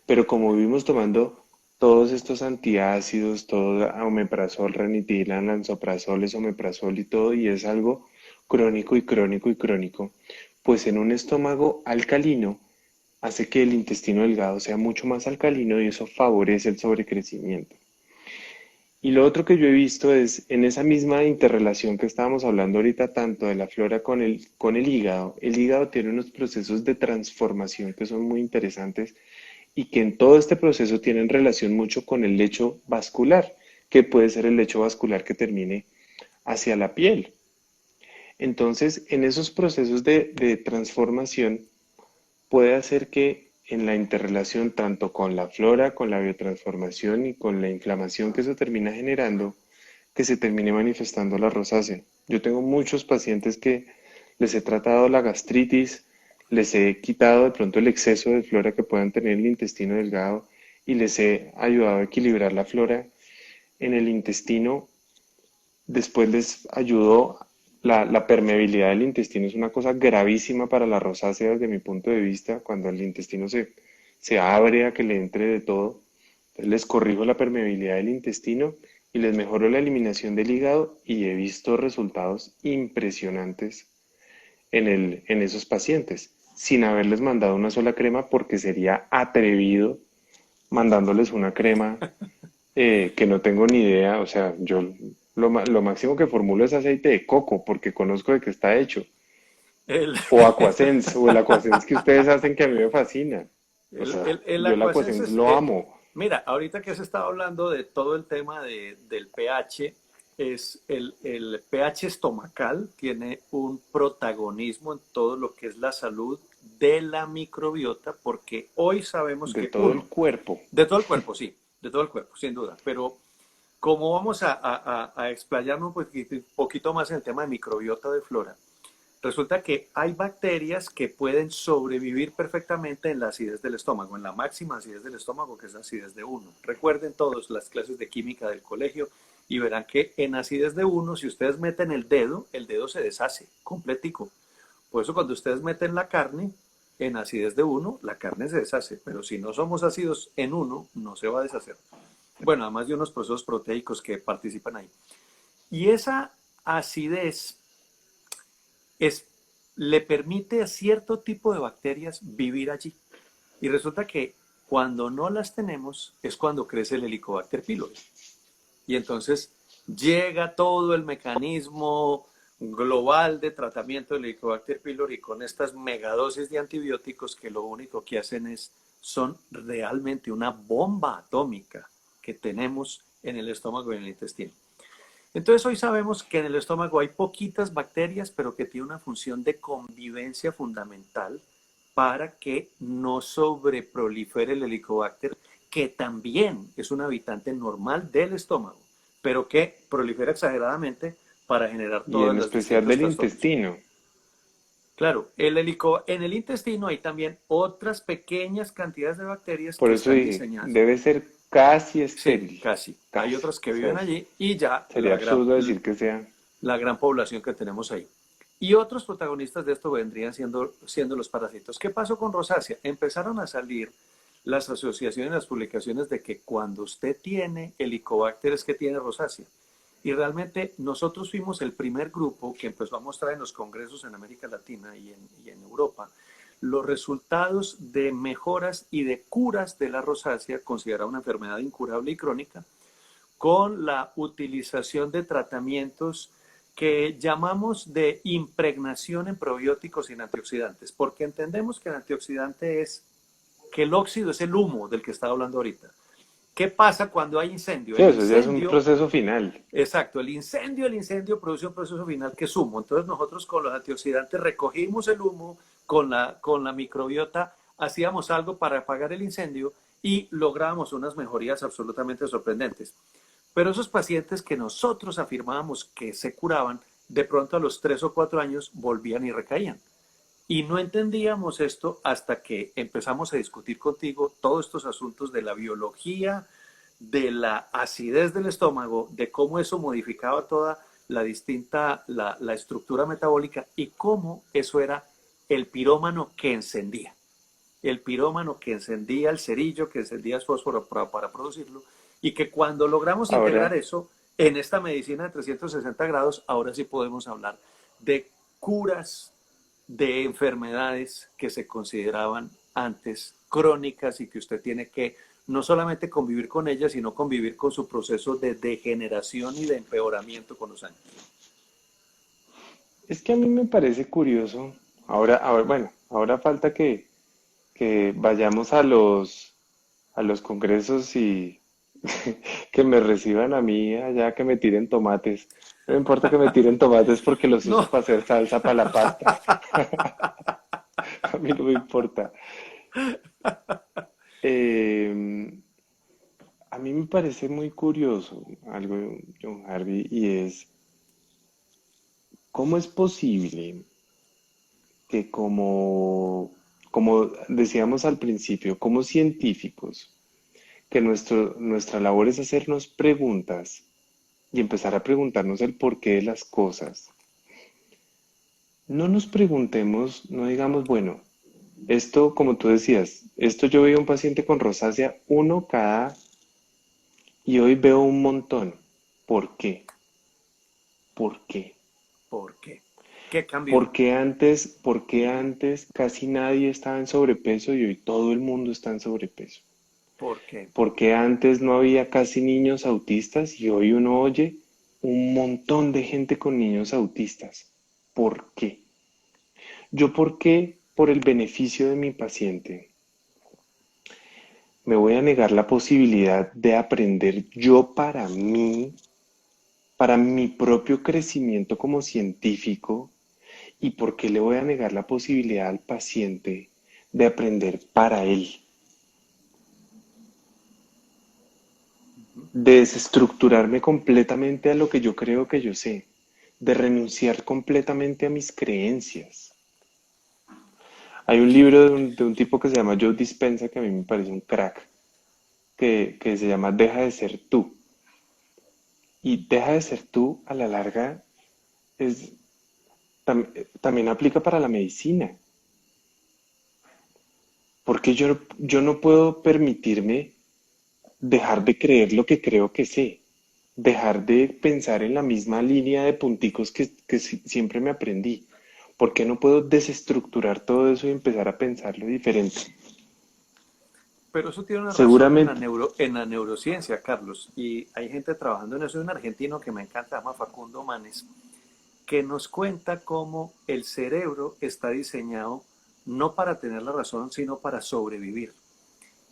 Pero como vivimos tomando todos estos antiácidos, todo omeprazol, ranitidina, lansoprazol, esomeprazol y todo, y es algo crónico y crónico y crónico, pues en un estómago alcalino hace que el intestino delgado sea mucho más alcalino y eso favorece el sobrecrecimiento. Y lo otro que yo he visto es en esa misma interrelación que estábamos hablando ahorita, tanto de la flora con el hígado tiene unos procesos de transformación que son muy interesantes y que en todo este proceso tienen relación mucho con el lecho vascular, que puede ser el lecho vascular que termine hacia la piel. Entonces, en esos procesos de transformación puede hacer que en la interrelación tanto con la flora, con la biotransformación y con la inflamación que eso termina generando, que se termine manifestando la rosácea. Yo tengo muchos pacientes que les he tratado la gastritis, les he quitado de pronto el exceso de flora que puedan tener en el intestino delgado y les he ayudado a equilibrar la flora en el intestino. Después les ayudó la permeabilidad del intestino, es una cosa gravísima para la rosácea desde mi punto de vista, cuando el intestino se abre a que le entre de todo. Entonces les corrijo la permeabilidad del intestino y les mejoro la eliminación del hígado y he visto resultados impresionantes en esos pacientes, sin haberles mandado una sola crema porque sería atrevido mandándoles una crema que no tengo ni idea. O sea, yo lo máximo que formulo es aceite de coco porque conozco de qué está hecho. El, O Aquasense, o el Aquasense que ustedes hacen que a mí me fascina. O sea, el yo el Aquasense Aquasense es, lo amo. mira, ahorita que se estaba hablando de todo el tema del pH, es el pH estomacal tiene un protagonismo en todo lo que es la salud de la microbiota, porque hoy sabemos De que todo el uno, cuerpo. de todo el cuerpo, sí, de todo el cuerpo, sin duda, pero como vamos a explayarnos poquito más en el tema de microbiota de flora, resulta que hay bacterias que pueden sobrevivir perfectamente en la acidez del estómago, en la máxima acidez del estómago, que es la acidez de uno. Recuerden todos las clases de química del colegio y verán que en acidez de uno, si ustedes meten el dedo se deshace completico. Por eso cuando ustedes meten la carne, en acidez de uno, la carne se deshace, pero si no somos ácidos en uno, no se va a deshacer. Bueno, además de unos procesos proteicos que participan ahí. Y esa acidez es, le permite a cierto tipo de bacterias vivir allí. Y resulta que cuando no las tenemos es cuando crece el Helicobacter pylori. Y entonces llega todo el mecanismo global de tratamiento del Helicobacter pylori con estas megadosis de antibióticos que lo único que hacen son realmente una bomba atómica que tenemos en el estómago y en el intestino. Entonces hoy sabemos que en el estómago hay poquitas bacterias, pero que tiene una función de convivencia fundamental para que no sobreprolifere el helicobacter, que también es un habitante normal del estómago, pero que prolifera exageradamente para generar Y todas en las especial distintos del trastornos. intestino. Claro, en el intestino hay también otras pequeñas cantidades de bacterias Por que eso están dije, diseñadas. debe ser casi Sí, estéril. casi. Hay Casi. otras que O sea, viven allí y ya sería absurdo decir que sea. la gran población que tenemos ahí. Y otros protagonistas de esto vendrían siendo los parásitos. ¿Qué pasó con rosácea? Empezaron a salir las asociaciones, las publicaciones de que cuando usted tiene helicobacter es que tiene rosácea. Y realmente nosotros fuimos el primer grupo que empezó a mostrar en los congresos en América Latina y en Europa los resultados de mejoras y de curas de la rosácea, considerada una enfermedad incurable y crónica, con la utilización de tratamientos que llamamos de impregnación en probióticos y en antioxidantes, porque entendemos que el antioxidante es que el óxido es el humo del que estaba hablando ahorita. ¿Qué pasa cuando hay incendio? Sí, El eso ya es un incendio, proceso final. exacto, el incendio produce un proceso final que es humo. Entonces nosotros con los antioxidantes recogimos el humo, con la microbiota hacíamos algo para apagar el incendio y logramos unas mejorías absolutamente sorprendentes. Pero esos pacientes que nosotros afirmábamos que se curaban, de pronto a los 3 o 4 años volvían y recaían. Y no entendíamos esto hasta que empezamos a discutir contigo todos estos asuntos de la biología, de la acidez del estómago, de cómo eso modificaba toda la estructura metabólica y cómo eso era el pirómano que encendía. El pirómano que encendía el cerillo, que encendía el fósforo para producirlo, y que cuando logramos integrar Ahora, eso en esta medicina de 360 grados, ahora sí podemos hablar de curas de enfermedades que se consideraban antes crónicas y que usted tiene que no solamente convivir con ellas, sino convivir con su proceso de degeneración y de empeoramiento con los años. es que a mí me parece curioso. Ahora, bueno, ahora falta que vayamos a los congresos Que me reciban a mí allá, que me tiren tomates. No me importa que me tiren tomates porque los uso No, para hacer salsa para la pasta. A mí no me importa. Eh, a mí me parece muy curioso algo, John Harvey, y es cómo es posible que como decíamos al principio, como científicos, que nuestra labor es hacernos preguntas y empezar a preguntarnos el porqué de las cosas. No nos preguntemos, no digamos, bueno, esto, como tú decías, esto yo veo un paciente con rosácea uno cada y hoy veo un montón. ¿Por qué? ¿Por qué? ¿por qué? ¿Qué cambió? Por qué antes casi nadie estaba en sobrepeso y hoy todo el mundo está en sobrepeso? ¿Por qué? ¿Por qué antes no había casi niños autistas y hoy uno oye un montón de gente con niños autistas? ¿Por qué? Yo, ¿por qué? Por el beneficio de mi paciente. Me voy a negar la posibilidad de aprender yo para mi propio crecimiento como científico, y por qué le voy a negar la posibilidad al paciente de aprender para él, Ujú. de desestructurarme completamente a lo que yo creo que yo sé, de renunciar completamente a mis creencias. Hay un libro de un tipo que se llama Joe Dispenza que a mí me parece un crack, que se llama Deja de ser tú. Y deja de ser tú a la larga es, también aplica para la medicina. Porque yo no puedo permitirme dejar de creer lo que creo que sé, dejar de pensar en la misma línea de punticos que siempre me aprendí. ¿Por qué no puedo desestructurar todo eso y empezar a pensarlo diferente? Pero eso tiene una razón en Seguramente, en la neurociencia, Carlos, y hay gente trabajando en eso. Hay un argentino que me encanta, se llama Facundo Manes, que nos cuenta cómo el cerebro está diseñado no para tener la razón, sino para sobrevivir.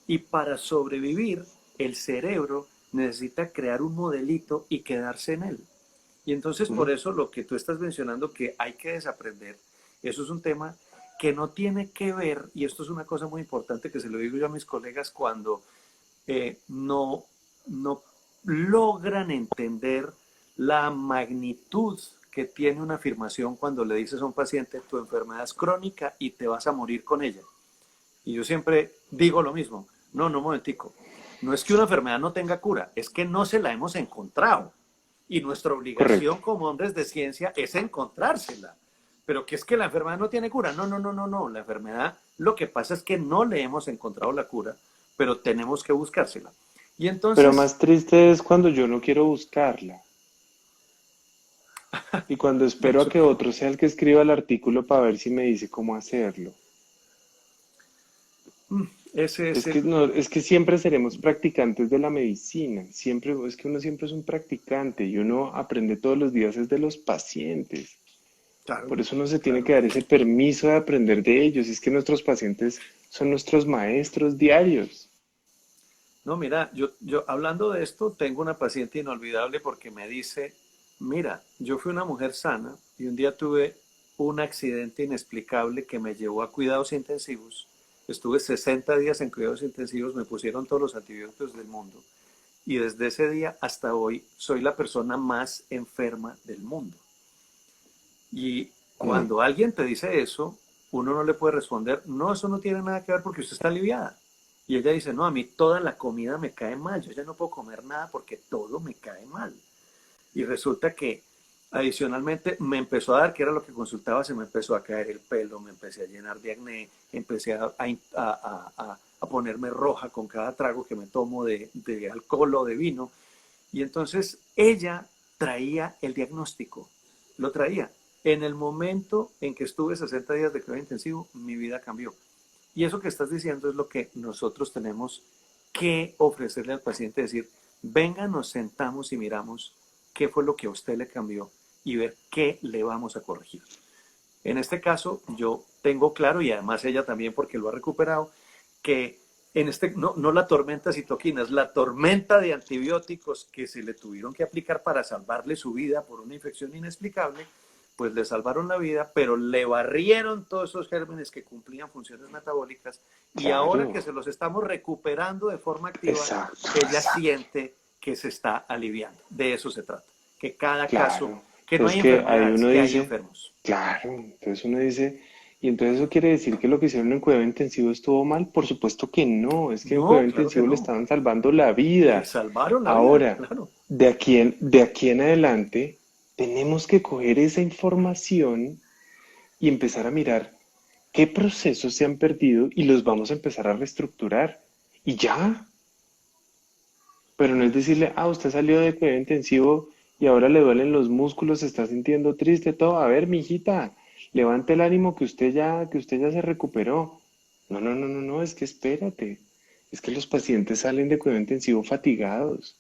Y para sobrevivir, el cerebro necesita crear un modelito y quedarse en él. Y entonces por ¿no? eso lo que tú estás mencionando que hay que desaprender, eso es un tema que no tiene que ver, y esto es una cosa muy importante que se lo digo yo a mis colegas cuando no, no logran entender la magnitud que tiene una afirmación cuando le dices a un paciente tu enfermedad es crónica y te vas a morir con ella. Y yo siempre digo lo mismo, no, no, un momentico, no es que una enfermedad no tenga cura, es que no se la hemos encontrado. Y nuestra Correcto. obligación como hombres de ciencia es encontrársela. Pero que es que la enfermedad no tiene cura. No, no, no, no, no. La enfermedad, lo que pasa es que no le hemos encontrado la cura, pero tenemos que buscársela. Y Pero entonces, más triste es cuando yo no quiero buscarla y cuando espero a eso, que otro sea el que escriba el artículo para ver si me dice cómo hacerlo. ese es Es que el, no, es que siempre seremos practicantes de la medicina, siempre, es que uno siempre es un practicante y uno aprende todos los días es de los pacientes. claro, Por eso uno se tiene claro. que dar ese permiso de aprender de ellos. Es que nuestros pacientes son nuestros maestros diarios. No, mira, yo hablando de esto, tengo una paciente inolvidable porque me dice, mira, yo fui una mujer sana y un día tuve un accidente inexplicable que me llevó a cuidados intensivos. Estuve 60 días en cuidados intensivos, me pusieron todos los antibióticos del mundo y desde ese día hasta hoy soy la persona más enferma del mundo. Y Mm, cuando alguien te dice eso, uno no le puede responder, no, eso no tiene nada que ver porque usted está aliviada. Y ella dice, no, a mí toda la comida me cae mal, yo ya no puedo comer nada porque todo me cae mal. Y resulta que adicionalmente me empezó a dar, que era lo que consultaba, se me empezó a caer el pelo, me empecé a llenar de acné, empecé a ponerme roja con cada trago que me tomo de alcohol o de vino. Y entonces ella traía el diagnóstico, lo traía. En el momento en que estuve 60 días de cuidado intensivo, mi vida cambió. Y eso que estás diciendo es lo que nosotros tenemos que ofrecerle al paciente, decir, venga, nos sentamos y miramos qué fue lo que a usted le cambió y ver qué le vamos a corregir. En este caso, yo tengo claro, y además ella también porque lo ha recuperado, que no la tormenta de citoquinas, la tormenta de antibióticos que se le tuvieron que aplicar para salvarle su vida por una infección inexplicable, pues le salvaron la vida, pero le barrieron todos esos gérmenes que cumplían funciones metabólicas y ahora que Claro, se los estamos recuperando de forma activa, exacto, ella exacto, siente que se está aliviando. De eso se trata, que cada caso, claro. que no Entonces hay que ahí enfermedades, uno que hay dice, enfermos. claro, entonces uno dice, y entonces eso quiere decir que lo que hicieron en cuidado intensivo estuvo mal. Por supuesto que no, es que en No, cuidado claro que intensivo le no. estaban salvando la Le vida. salvaron la vida, Ahora, claro. de aquí en adelante, tenemos que coger esa información y empezar a mirar qué procesos se han perdido y los vamos a empezar a reestructurar. Y ya, pero no es decirle, usted salió de cuidado intensivo y ahora le duelen los músculos, se está sintiendo triste, todo. A ver, mijita, levante el ánimo que usted ya se recuperó. No, no, no, no, no, es que espérate. Es que los pacientes salen de cuidado intensivo fatigados.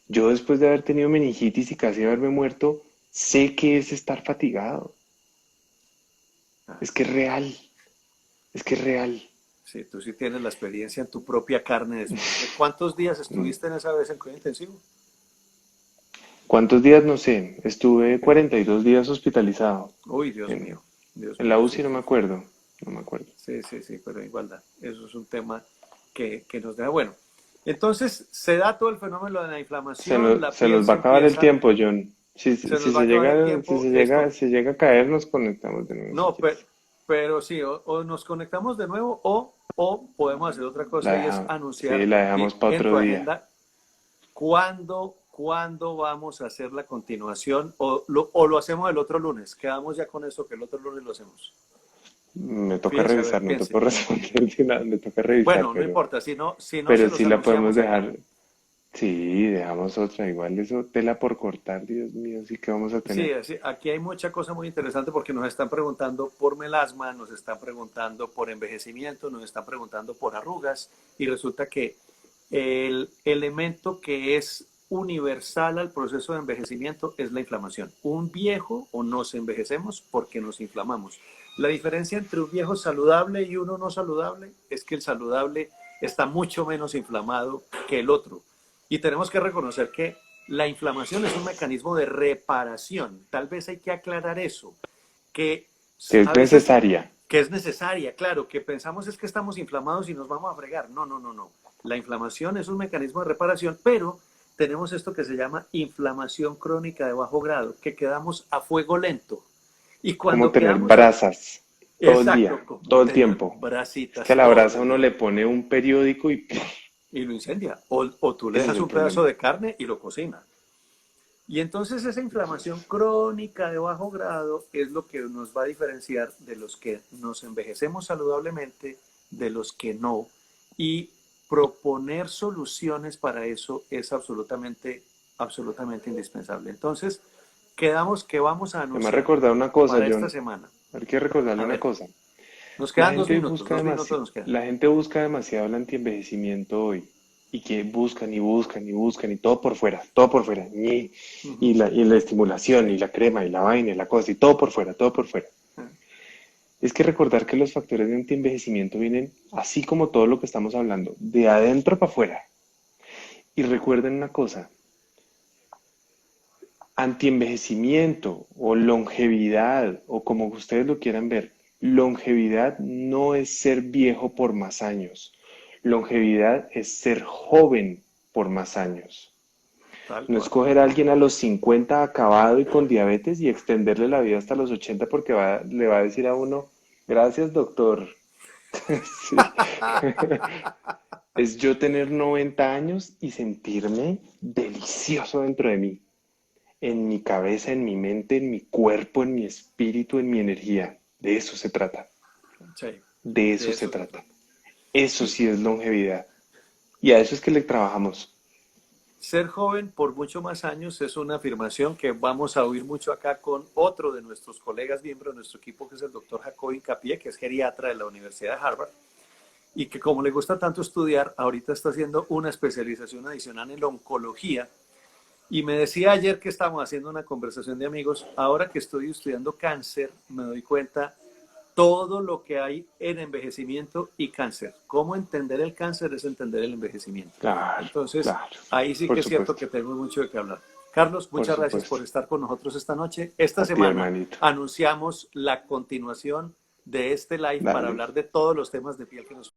Yo después de haber tenido meningitis y casi haberme muerto, sé que es estar fatigado. Es que es real, es que es real. Sí, tú sí tienes la experiencia en tu propia carne después de cuántos días Mm. estuviste en esa vez en cuidado intensivo. ¿Cuántos días? No sé. Estuve 42 días hospitalizado. Uy, En, Dios en la mío, sí, UCI no sí, me sí. acuerdo. No me acuerdo. Sí, sí, sí, pero igualdad. Eso es un tema que nos deja. Bueno, entonces se da todo el fenómeno de la Se inflamación, nos, la se piel nos se va a acabar el empieza, tiempo, John. Si, si, se si nos va a se acabar el llega, si tiempo, se llega, esto, si llega a caer, nos conectamos de nuevo si no, quieres. pero sí, o nos conectamos de nuevo o podemos hacer otra cosa y es Sí, anunciar la dejamos para en otro tu día. agenda cuándo vamos a hacer la continuación o lo hacemos el otro lunes. Quedamos ya con eso que el otro lunes lo hacemos. Me toca Fíjese, a ver, revisar, no te piense. puedo responder de nada, me toca revisar, Bueno, no importa, si no se pero los sí la podemos anunciamos acá. dejar. Sí, dejamos otra. Igual eso, tela por cortar, Dios mío, sí que vamos a Sí, tener. sí, aquí hay mucha cosa muy interesante porque nos están preguntando por melasma, nos están preguntando por envejecimiento, nos están preguntando por arrugas y resulta que el elemento que es universal al proceso de envejecimiento es la inflamación. Un viejo o nos envejecemos porque nos inflamamos. La diferencia entre un viejo saludable y uno no saludable es que el saludable está mucho menos inflamado que el otro. Y tenemos que reconocer que la inflamación es un mecanismo de reparación. Tal vez hay que aclarar eso, que Que es a veces necesaria. que es necesaria, claro, que pensamos es que estamos inflamados y nos vamos a fregar. No, no, no, no. La inflamación es un mecanismo de reparación, pero tenemos esto que se llama inflamación crónica de bajo grado, que quedamos a fuego lento. Y Como cuando tener quedamos brasas todo el exacto, día, como todo el tener tiempo. Es que a brasitas la todo brasa el uno día le pone un periódico y ¡puf! y lo incendia. O tú le Ese es dejas el un pedazo problema. de carne y lo cocina. Y entonces esa inflamación crónica de bajo grado es lo que nos va a diferenciar de los que nos envejecemos saludablemente, de los que no. Y proponer soluciones para eso es absolutamente, absolutamente indispensable. Entonces, quedamos que vamos a Además, anunciar recordar una cosa, para esta John. semana. Hay que recordarle A una ver, cosa. nos La quedan gente busca dos minutos nos quedan. la gente busca demasiado el antienvejecimiento hoy. Y que buscan y buscan y buscan y todo por fuera, todo por fuera. Ujú. Y la estimulación y la crema y la vaina y la cosa y todo por fuera, todo por fuera. Es que recordar que los factores de antienvejecimiento vienen, así como todo lo que estamos hablando, de adentro para afuera. Y recuerden una cosa, antienvejecimiento o longevidad o como ustedes lo quieran ver, longevidad no es ser viejo por más años. Longevidad es ser joven por más años. Tal No cual. escoger a alguien a los 50 acabado y con diabetes y extenderle la vida hasta los 80 porque le va a decir a uno, gracias doctor. Sí. Es yo tener 90 años y sentirme delicioso dentro de mí, en mi cabeza, en mi mente, en mi cuerpo, en mi espíritu, en mi energía. De eso se trata. Sí, De de eso se eso se trata. trata. Eso sí es longevidad. Y a eso es que le trabajamos. Ser joven por mucho más años es una afirmación que vamos a oír mucho acá con otro de nuestros colegas, miembro de nuestro equipo, que es el doctor Jacob Incapié, que es geriatra de la Universidad de Harvard, y que como le gusta tanto estudiar, ahorita está haciendo una especialización adicional en la oncología. Y me decía ayer que estábamos haciendo una conversación de amigos, ahora que estoy estudiando cáncer, me doy cuenta todo lo que hay en envejecimiento y cáncer. Cómo entender el cáncer es entender el envejecimiento. Claro, Entonces, claro. ahí sí que Por es cierto supuesto, que tenemos mucho de qué hablar. Carlos, por muchas gracias supuesto. por estar con nosotros esta noche. Esta A ti, semana hermanito. anunciamos la continuación de este live para Dale. hablar de todos los temas de piel que nos